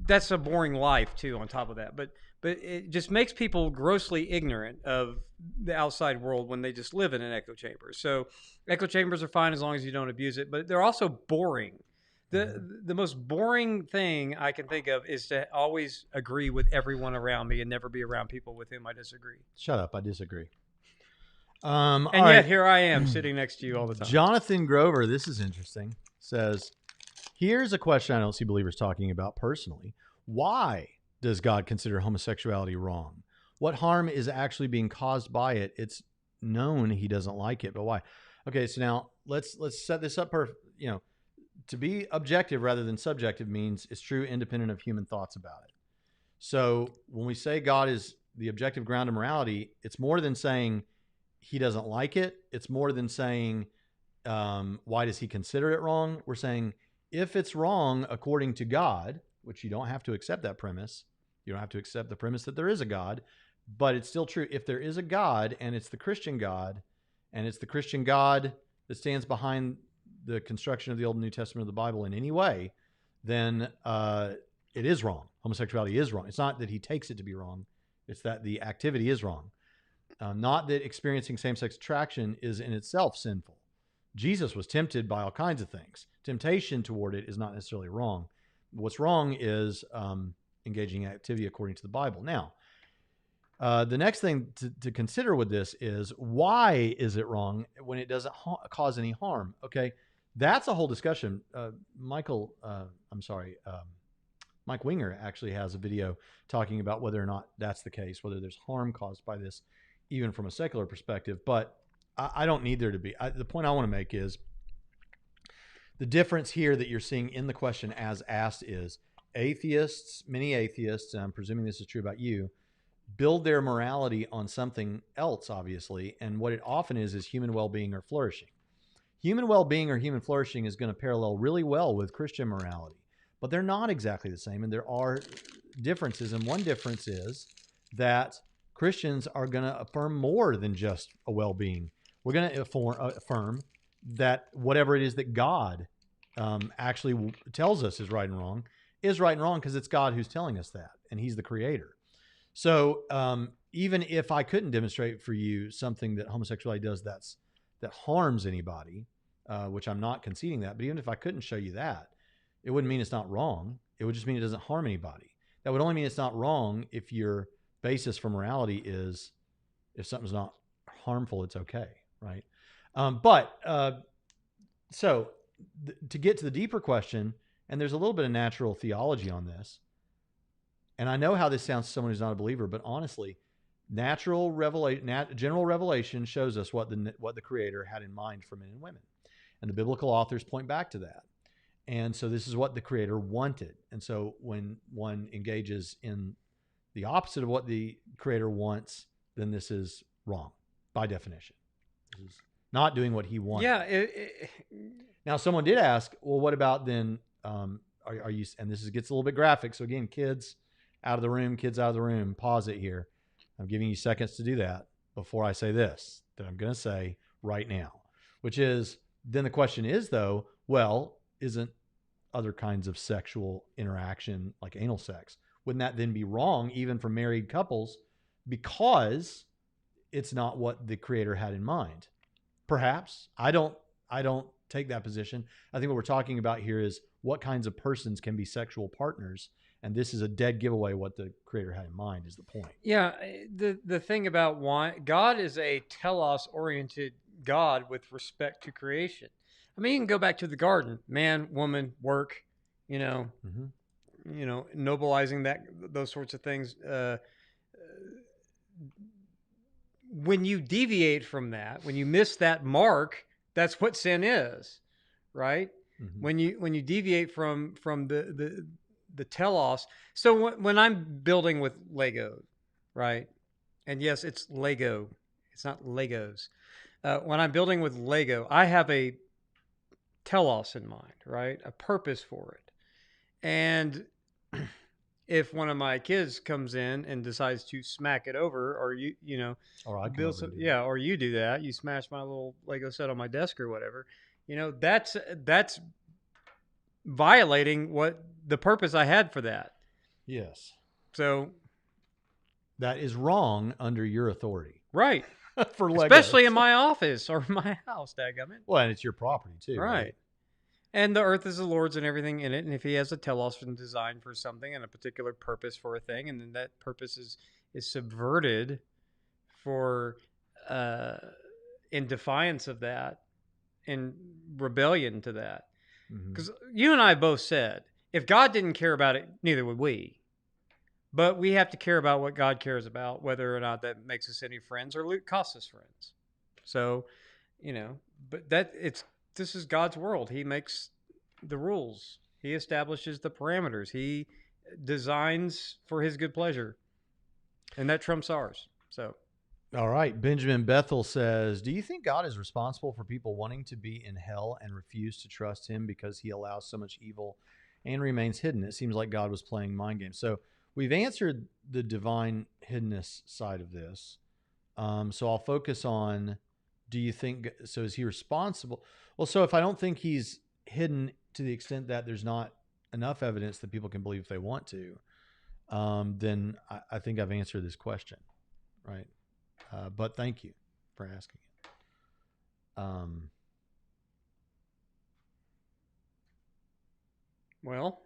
that's a boring life too on top of that. But it just makes people grossly ignorant of the outside world when they just live in an echo chamber. So echo chambers are fine as long as you don't abuse it, but they're also boring. The most boring thing I can think of is to always agree with everyone around me and never be around people with whom I disagree. Shut up, I disagree. And yet here I am sitting next to you all the time. Jonathan Grover, this is interesting, says, here's a question I don't see believers talking about personally. Why does God consider homosexuality wrong? What harm is actually being caused by it? It's known he doesn't like it, but why? Okay, so now let's set this up to be objective rather than subjective means it's true independent of human thoughts about it. So when we say God is the objective ground of morality, it's more than saying he doesn't like it. It's more than saying, why does he consider it wrong? We're saying if it's wrong according to God, which you don't have to accept that premise. You don't have to accept the premise that there is a God, but it's still true. If there is a God and it's the Christian God, and it's the Christian God that stands behind the construction of the Old and New Testament of the Bible in any way, then it is wrong. Homosexuality is wrong. It's not that he takes it to be wrong. It's that the activity is wrong. Not that experiencing same-sex attraction is in itself sinful. Jesus was tempted by all kinds of things. Temptation toward it is not necessarily wrong. What's wrong is engaging in activity according to the Bible. Now, the next thing to consider with this is, why is it wrong when it doesn't cause any harm? Okay, that's a whole discussion. Mike Winger actually has a video talking about whether or not that's the case, whether there's harm caused by this, even from a secular perspective. But I don't need there to be. The point I want to make is the difference here that you're seeing in the question as asked is atheists, many atheists, and I'm presuming this is true about you, build their morality on something else, obviously. And what it often is human well-being or flourishing. Human well-being or human flourishing is going to parallel really well with Christian morality, but they're not exactly the same. And there are differences. And one difference is that Christians are going to affirm more than just a well-being. We're going to affirm that whatever it is that God actually tells us is right and wrong because it's God who's telling us that, and he's the creator. So even if I couldn't demonstrate for you something that homosexuality does that harms anybody, which I'm not conceding that, but even if I couldn't show you that, it wouldn't mean it's not wrong. It would just mean it doesn't harm anybody. That would only mean it's not wrong if your basis for morality is if something's not harmful, it's okay, right? So to get to the deeper question, and there's a little bit of natural theology on this, and I know how this sounds to someone who's not a believer, but honestly, general revelation shows us what the Creator had in mind for men and women, and the biblical authors point back to that. And so this is what the Creator wanted. And so when one engages in the opposite of what the Creator wants, then this is wrong by definition. This is not doing what he wanted. Yeah. Now, someone did ask, well, what about then, are you, and this gets a little bit graphic. So again, kids out of the room, pause it here. I'm giving you seconds to do that before I say this that I'm going to say right now, which is, then the question is though, well, isn't other kinds of sexual interaction like anal sex, wouldn't that then be wrong even for married couples because it's not what the Creator had in mind? Perhaps. I don't take that position. I think what we're talking about here is what kinds of persons can be sexual partners. And this is a dead giveaway. What the Creator had in mind is the point. Yeah. The thing about why God is a telos oriented God with respect to creation. I mean, you can go back to the garden, man, woman, work, nobilizing those sorts of things. When you deviate from that, when you miss that mark, that's what sin is, right? Mm-hmm. When you deviate from the telos. So when I'm building with Lego, right? And yes, it's Lego. It's not Legos. When I'm building with Lego, I have a telos in mind, right? A purpose for it. And if one of my kids comes in and decides to smack it over, or or I build some, or you do that, you smash my little Lego set on my desk or whatever, that's violating what the purpose I had for that. Yes. So that is wrong under your authority, right? For Legos. Especially in my office or my house, dadgummit. Well, and it's your property too, right? And the earth is the Lord's and everything in it. And if he has a telos and design for something and a particular purpose for a thing, and then that purpose is subverted for in defiance of that, in rebellion to that. Because you and I both said, if God didn't care about it, neither would we. But we have to care about what God cares about, whether or not that makes us any friends or costs us friends. So, but this is God's world. He makes the rules. He establishes the parameters. He designs for his good pleasure. And that trumps ours. So, all right. Benjamin Bethel says, do you think God is responsible for people wanting to be in hell and refuse to trust him because he allows so much evil and remains hidden? It seems like God was playing mind games. So we've answered the divine hiddenness side of this. So I'll focus on, do you think, so is he responsible? Well, so if I don't think he's hidden to the extent that there's not enough evidence that people can believe if they want to, then I think I've answered this question, right? But thank you for asking it. Well,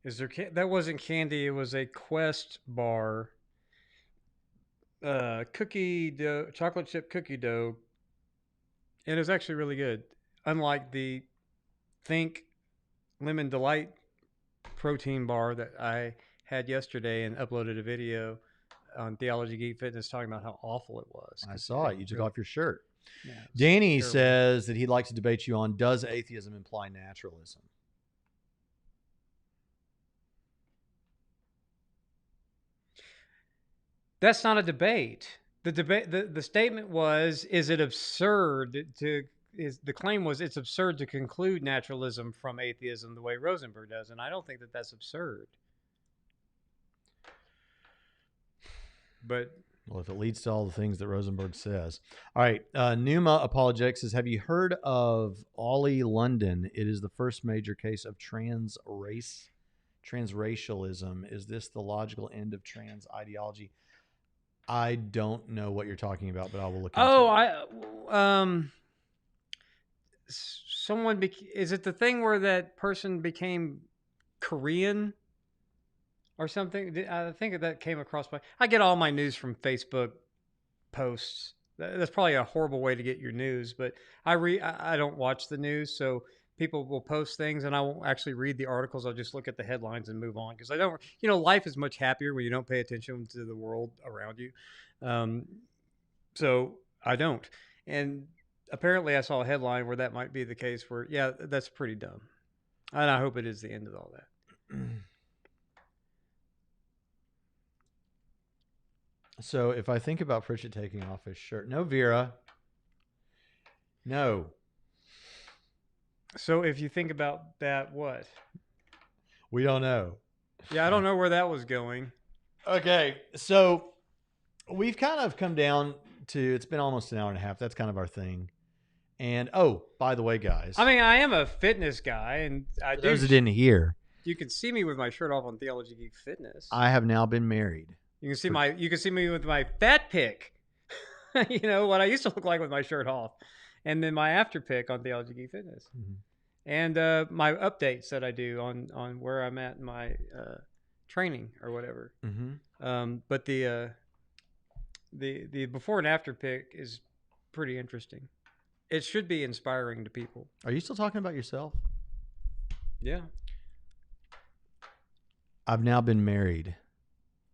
is there? That wasn't candy. It was a Quest bar, cookie dough, chocolate chip cookie dough, and it was actually really good. Unlike the Think Lemon Delight protein bar that I had yesterday and uploaded a video on Theology Geek Fitness talking about how awful it was. I saw it. You took off your shirt. Yeah, Danny terrible. says that he'd like to debate you on, does atheism imply naturalism? That's not a debate. The statement was, is it absurd to the claim was it's absurd to conclude naturalism from atheism the way Rosenberg does, and I don't think that that's absurd. But well, if it leads to all the things that Rosenberg says. All right. Numa Apologetics says, have you heard of Ollie London? It is the first major case of transracialism. Is this the logical end of trans ideology? I don't know what you're talking about, but I will look into it. Someone is it the thing where that person became Korean or something? I think that came across I get all my news from Facebook posts. That's probably a horrible way to get your news, but I don't watch the news, so people will post things and I won't actually read the articles. I'll just look at the headlines and move on because I don't, life is much happier when you don't pay attention to the world around you. So I don't. And apparently I saw a headline where that might be the case where, yeah, that's pretty dumb. And I hope it is the end of all that. So if I think about Pritchett taking off his shirt, no, Vera, no. So if you think about that, what? We don't know. Yeah, I don't know where that was going. Okay, so we've kind of come down to, it's been almost an hour and a half. That's kind of our thing. And, oh, by the way, guys. I mean, I am a fitness guy. And for those that didn't hear. You can see me with my shirt off on Theology Geek Fitness. I have now been married. You can see me with my fat pic. What I used to look like with my shirt off. And then my after pic on Theology Geek Fitness. Mm-hmm. And my updates that I do on where I'm at in my training or whatever. Mm-hmm. But the before and after pic is pretty interesting. It should be inspiring to people. Are you still talking about yourself? Yeah. I've now been married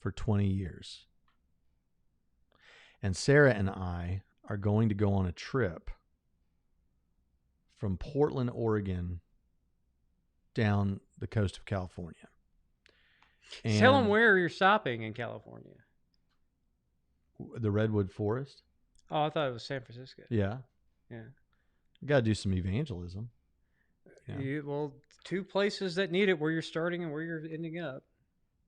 for 20 years. And Sarah and I are going to go on a trip from Portland, Oregon, down the coast of California. And tell them where you're stopping in California. The Redwood Forest. Oh, I thought it was San Francisco. Yeah. Yeah. You got to do some evangelism. Yeah. Well, two places that need it, where you're starting and where you're ending up.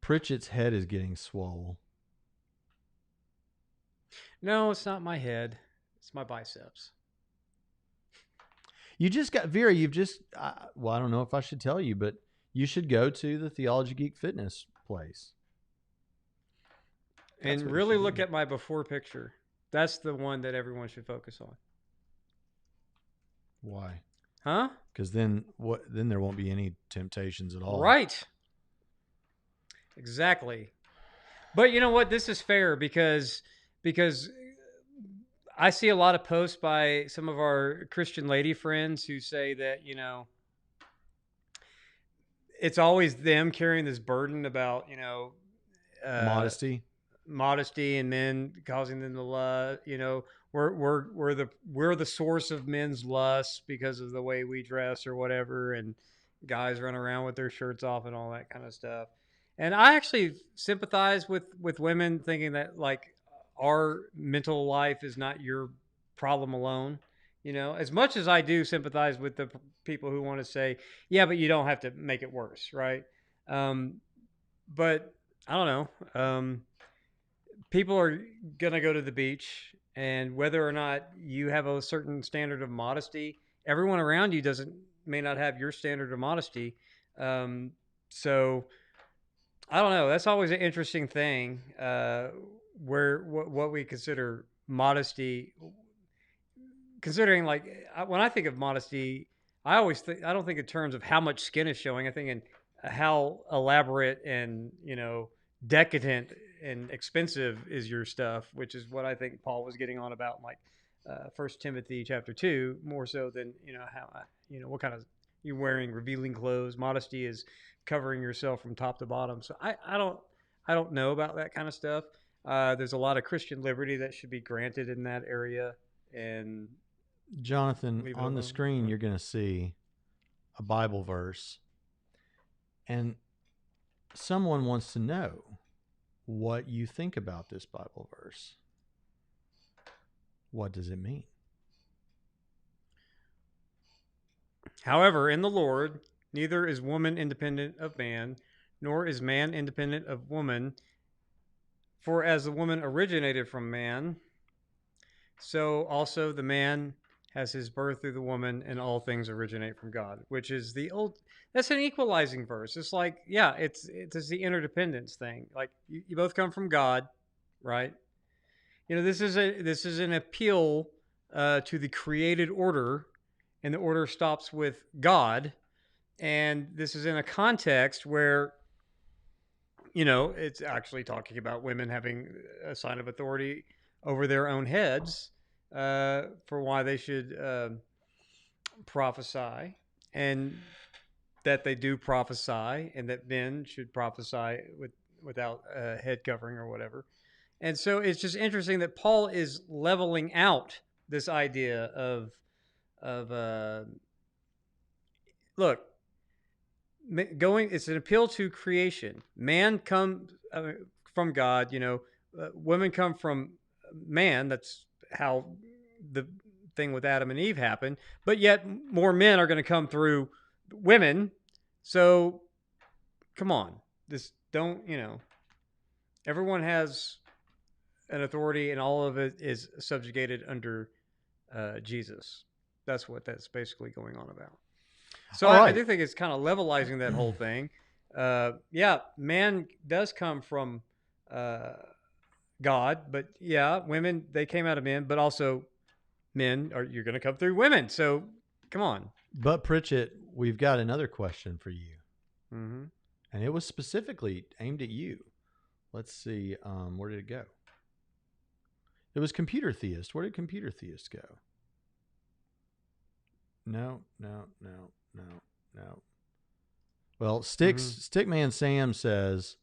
Pritchett's head is getting swole. No, it's not my head. It's my biceps. You just got, Vera, you've just, I don't know if I should tell you, but you should go to the Theology Geek Fitness place. And really look at my before picture. That's the one that everyone should focus on. Why? Huh? Because then there won't be any temptations at all. Right. Exactly. But you know what? This is fair because I see a lot of posts by some of our Christian lady friends who say that, it's always them carrying this burden about, modesty and men causing them to lust. We're the source of men's lust because of the way we dress or whatever, and guys run around with their shirts off and all that kind of stuff. And I actually sympathize with women thinking that, like, our mental life is not your problem alone. As much as I do sympathize with the people who want to say, yeah, but you don't have to make it worse, right? But I don't know. People are going to go to the beach, and whether or not you have a certain standard of modesty, everyone around you may not have your standard of modesty. So I don't know. That's always an interesting thing, what we consider modesty. Considering, like, when I think of modesty, I don't think in terms of how much skin is showing. I think in how elaborate and, decadent and expensive is your stuff, which is what I think Paul was getting on about, like 1 Timothy chapter 2, more so than, how, what kind of you're wearing revealing clothes. Modesty is covering yourself from top to bottom. So I don't know about that kind of stuff. There's a lot of Christian liberty that should be granted in that area. And Jonathan, on the screen, you're going to see a Bible verse, and someone wants to know what you think about this Bible verse. What does it mean? However, in the Lord, neither is woman independent of man, nor is man independent of woman. For as the woman originated from man, so also the man has his birth through the woman, and all things originate from God, which is the old. That's an equalizing verse. It's like, yeah, it's the interdependence thing. Like you both come from God, right? You know, this is an appeal to the created order, and the order stops with God. And this is in a context where, you know, it's actually talking about women having a sign of authority over their own heads for why they should prophesy, and that they do prophesy, and that men should prophesy without head covering or whatever. And so it's just interesting that Paul is leveling out this idea of look, it's an appeal to creation. Man comes from God, you know, women come from man. That's how the thing with Adam and Eve happened. But yet more men are going to come through women. So come on, this don't, you know, everyone has an authority, and all of it is subjugated under Jesus. That's what that's basically going on about. So I do think it's kind of levelizing that whole thing. Yeah, man does come from God, but yeah, women, they came out of men, but also men you're going to come through women. So come on. But Pritchett, we've got another question for you. Mm-hmm. And it was specifically aimed at you. Let's see, where did it go? It was computer theist. Where did computer theist go? No. Well, Stickman Sam says,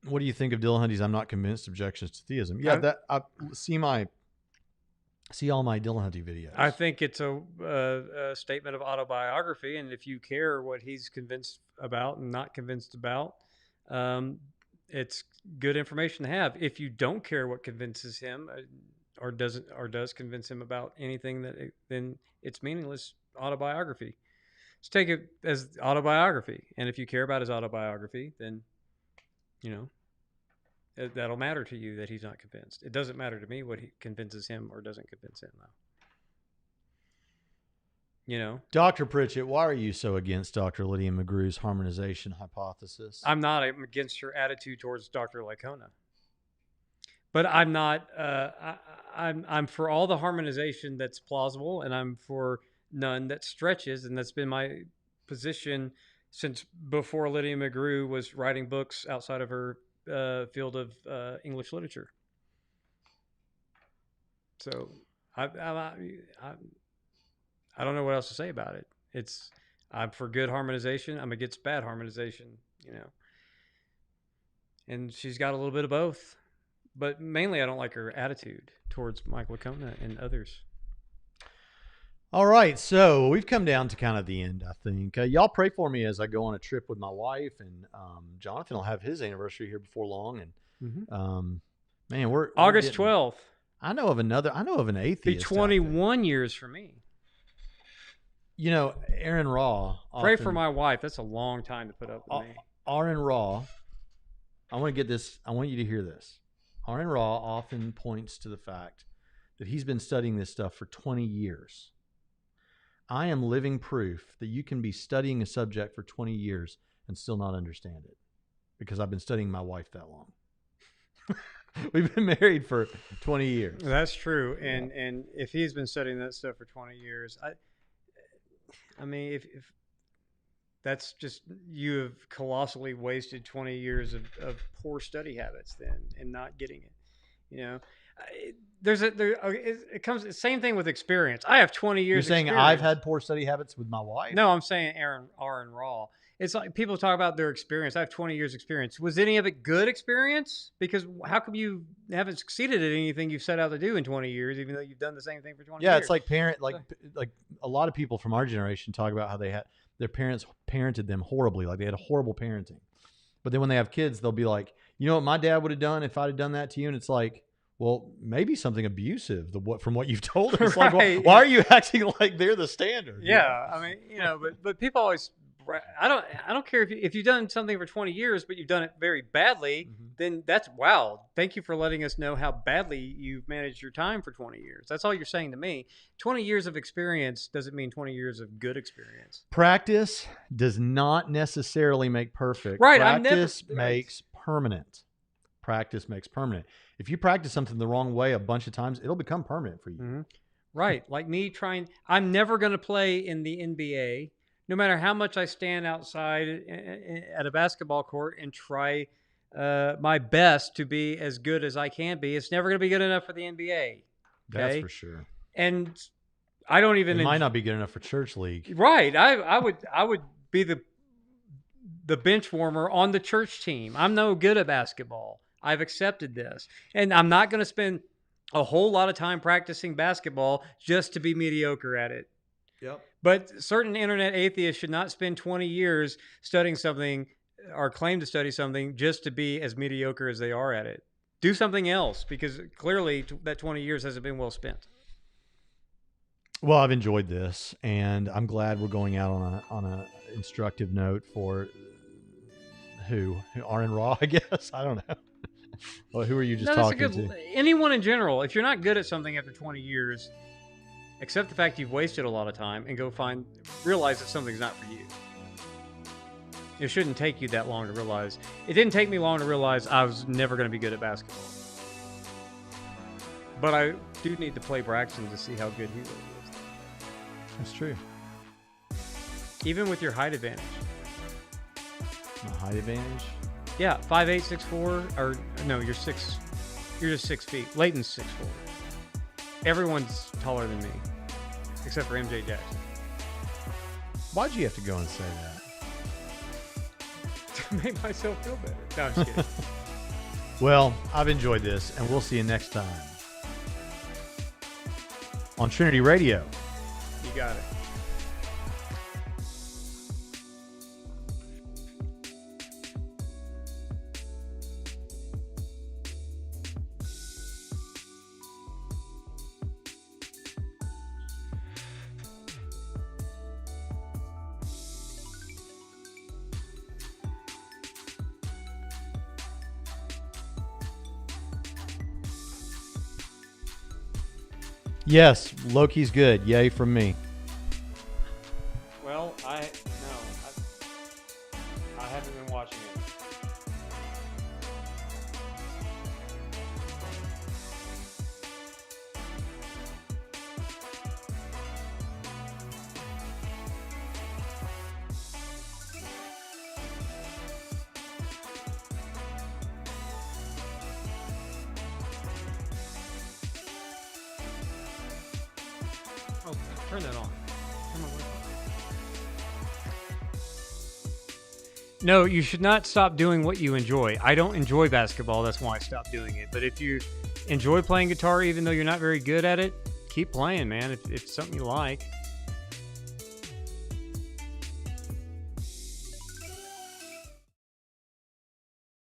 what do you think of Dillahunty's I'm not convinced objections to theism? Yeah, I see all my Dillahunty videos. I think it's a statement of autobiography, and if you care what he's convinced about and not convinced about, it's good information to have. If you don't care what convinces him or does convince him about anything, then it's meaningless autobiography. Just take it as autobiography, and if you care about his autobiography, then you know that'll matter to you that he's not convinced. It doesn't matter to me what he convinces him or doesn't convince him, though. You know, Dr. Pritchett, why are you so against Dr. Lydia McGrew's harmonization hypothesis? I'm not. I'm against her attitude towards Dr. Lacona. But I'm not. I'm for all the harmonization that's plausible, and I'm for none that stretches, and that's been my position since before Lydia McGrew was writing books outside of her field of English literature. So I don't know what else to say about it. I'm for good harmonization. I'm against bad harmonization. You know, and she's got a little bit of both. But mainly, I don't like her attitude towards Michael Lacona and others. All right, so we've come down to kind of the end, I think. Y'all pray for me as I go on a trip with my wife, and Jonathan will have his anniversary here before long. And man, we're August 12th. I know of an atheist. Be 21 years for me. You know, Aaron Raw. Pray for my wife. That's a long time to put up with me. Aaron Raw. I want to get this. I want you to hear this. Aaron Raw often points to the fact that he's been studying this stuff for 20 years. I am living proof that you can be studying a subject for 20 years and still not understand it, because I've been studying my wife that long. We've been married for 20 years. That's true. And if he's been studying that stuff for 20 years, I mean, if that's just, you have colossally wasted 20 years of poor study habits then, and not getting it. You know, it comes same thing with experience. I have 20 years. You're saying experience. I've had poor study habits with my wife? No, I'm saying Aaron Raw. It's like people talk about their experience. I have 20 years experience. Was any of it good experience? Because how come you haven't succeeded at anything you've set out to do in 20 years, even though you've done the same thing for 20 years? Yeah, it's like like a lot of people from our generation talk about how their parents parented them horribly, like they had a horrible parenting. But then when they have kids, they'll be like, you know what my dad would have done if I'd have done that to you? And it's like, well, maybe something abusive from what you've told us. Right. Like, why are you acting like they're the standard? Yeah, I mean, but people always. I don't care if you've done something for 20 years, but you've done it very badly. Mm-hmm. Then that's wow. Thank you for letting us know how badly you've managed your time for 20 years. That's all you're saying to me. 20 years of experience doesn't mean 20 years of good experience. Practice does not necessarily make perfect. Right. Practice makes permanent. Practice makes permanent. If you practice something the wrong way a bunch of times, it'll become permanent for you. Mm-hmm. Right. Like me I'm never going to play in the NBA. No matter how much I stand outside at a basketball court and try my best to be as good as I can be, it's never going to be good enough for the NBA. Okay? That's for sure. And I don't even. It might not be good enough for church league. Right. I would be the bench warmer on the church team. I'm no good at basketball. I've accepted this, and I'm not going to spend a whole lot of time practicing basketball just to be mediocre at it. Yep. But certain internet atheists should not spend 20 years studying something or claim to study something just to be as mediocre as they are at it. Do something else, because clearly that 20 years hasn't been well spent. Well, I've enjoyed this, and I'm glad we're going out on a instructive note for who Aaron Raw, I guess. I don't know. Well, who are you just talking to? Anyone in general. If you're not good at something after 20 years, accept the fact you've wasted a lot of time and realize that something's not for you. It shouldn't take you that long to realize. It didn't take me long to realize I was never going to be good at basketball. But I do need to play Braxton to see how good he really is. That's true. Even with your height advantage. My height advantage? Yeah, 5'8", 6'4", or no, you're just 6 feet. Leighton's 6'4". Everyone's taller than me, except for MJ Jackson. Why'd you have to go and say that? To make myself feel better. No, I'm just kidding. Well, I've enjoyed this, and we'll see you next time on Trinity Radio. You got it. Yes, Loki's good. Yay from me. Well, I haven't been watching it. Oh, turn that on. Turn my Wi-Fi on. No, you should not stop doing what you enjoy. I don't enjoy basketball. That's why I stopped doing it. But if you enjoy playing guitar, even though you're not very good at it, keep playing, man. If it's something you like.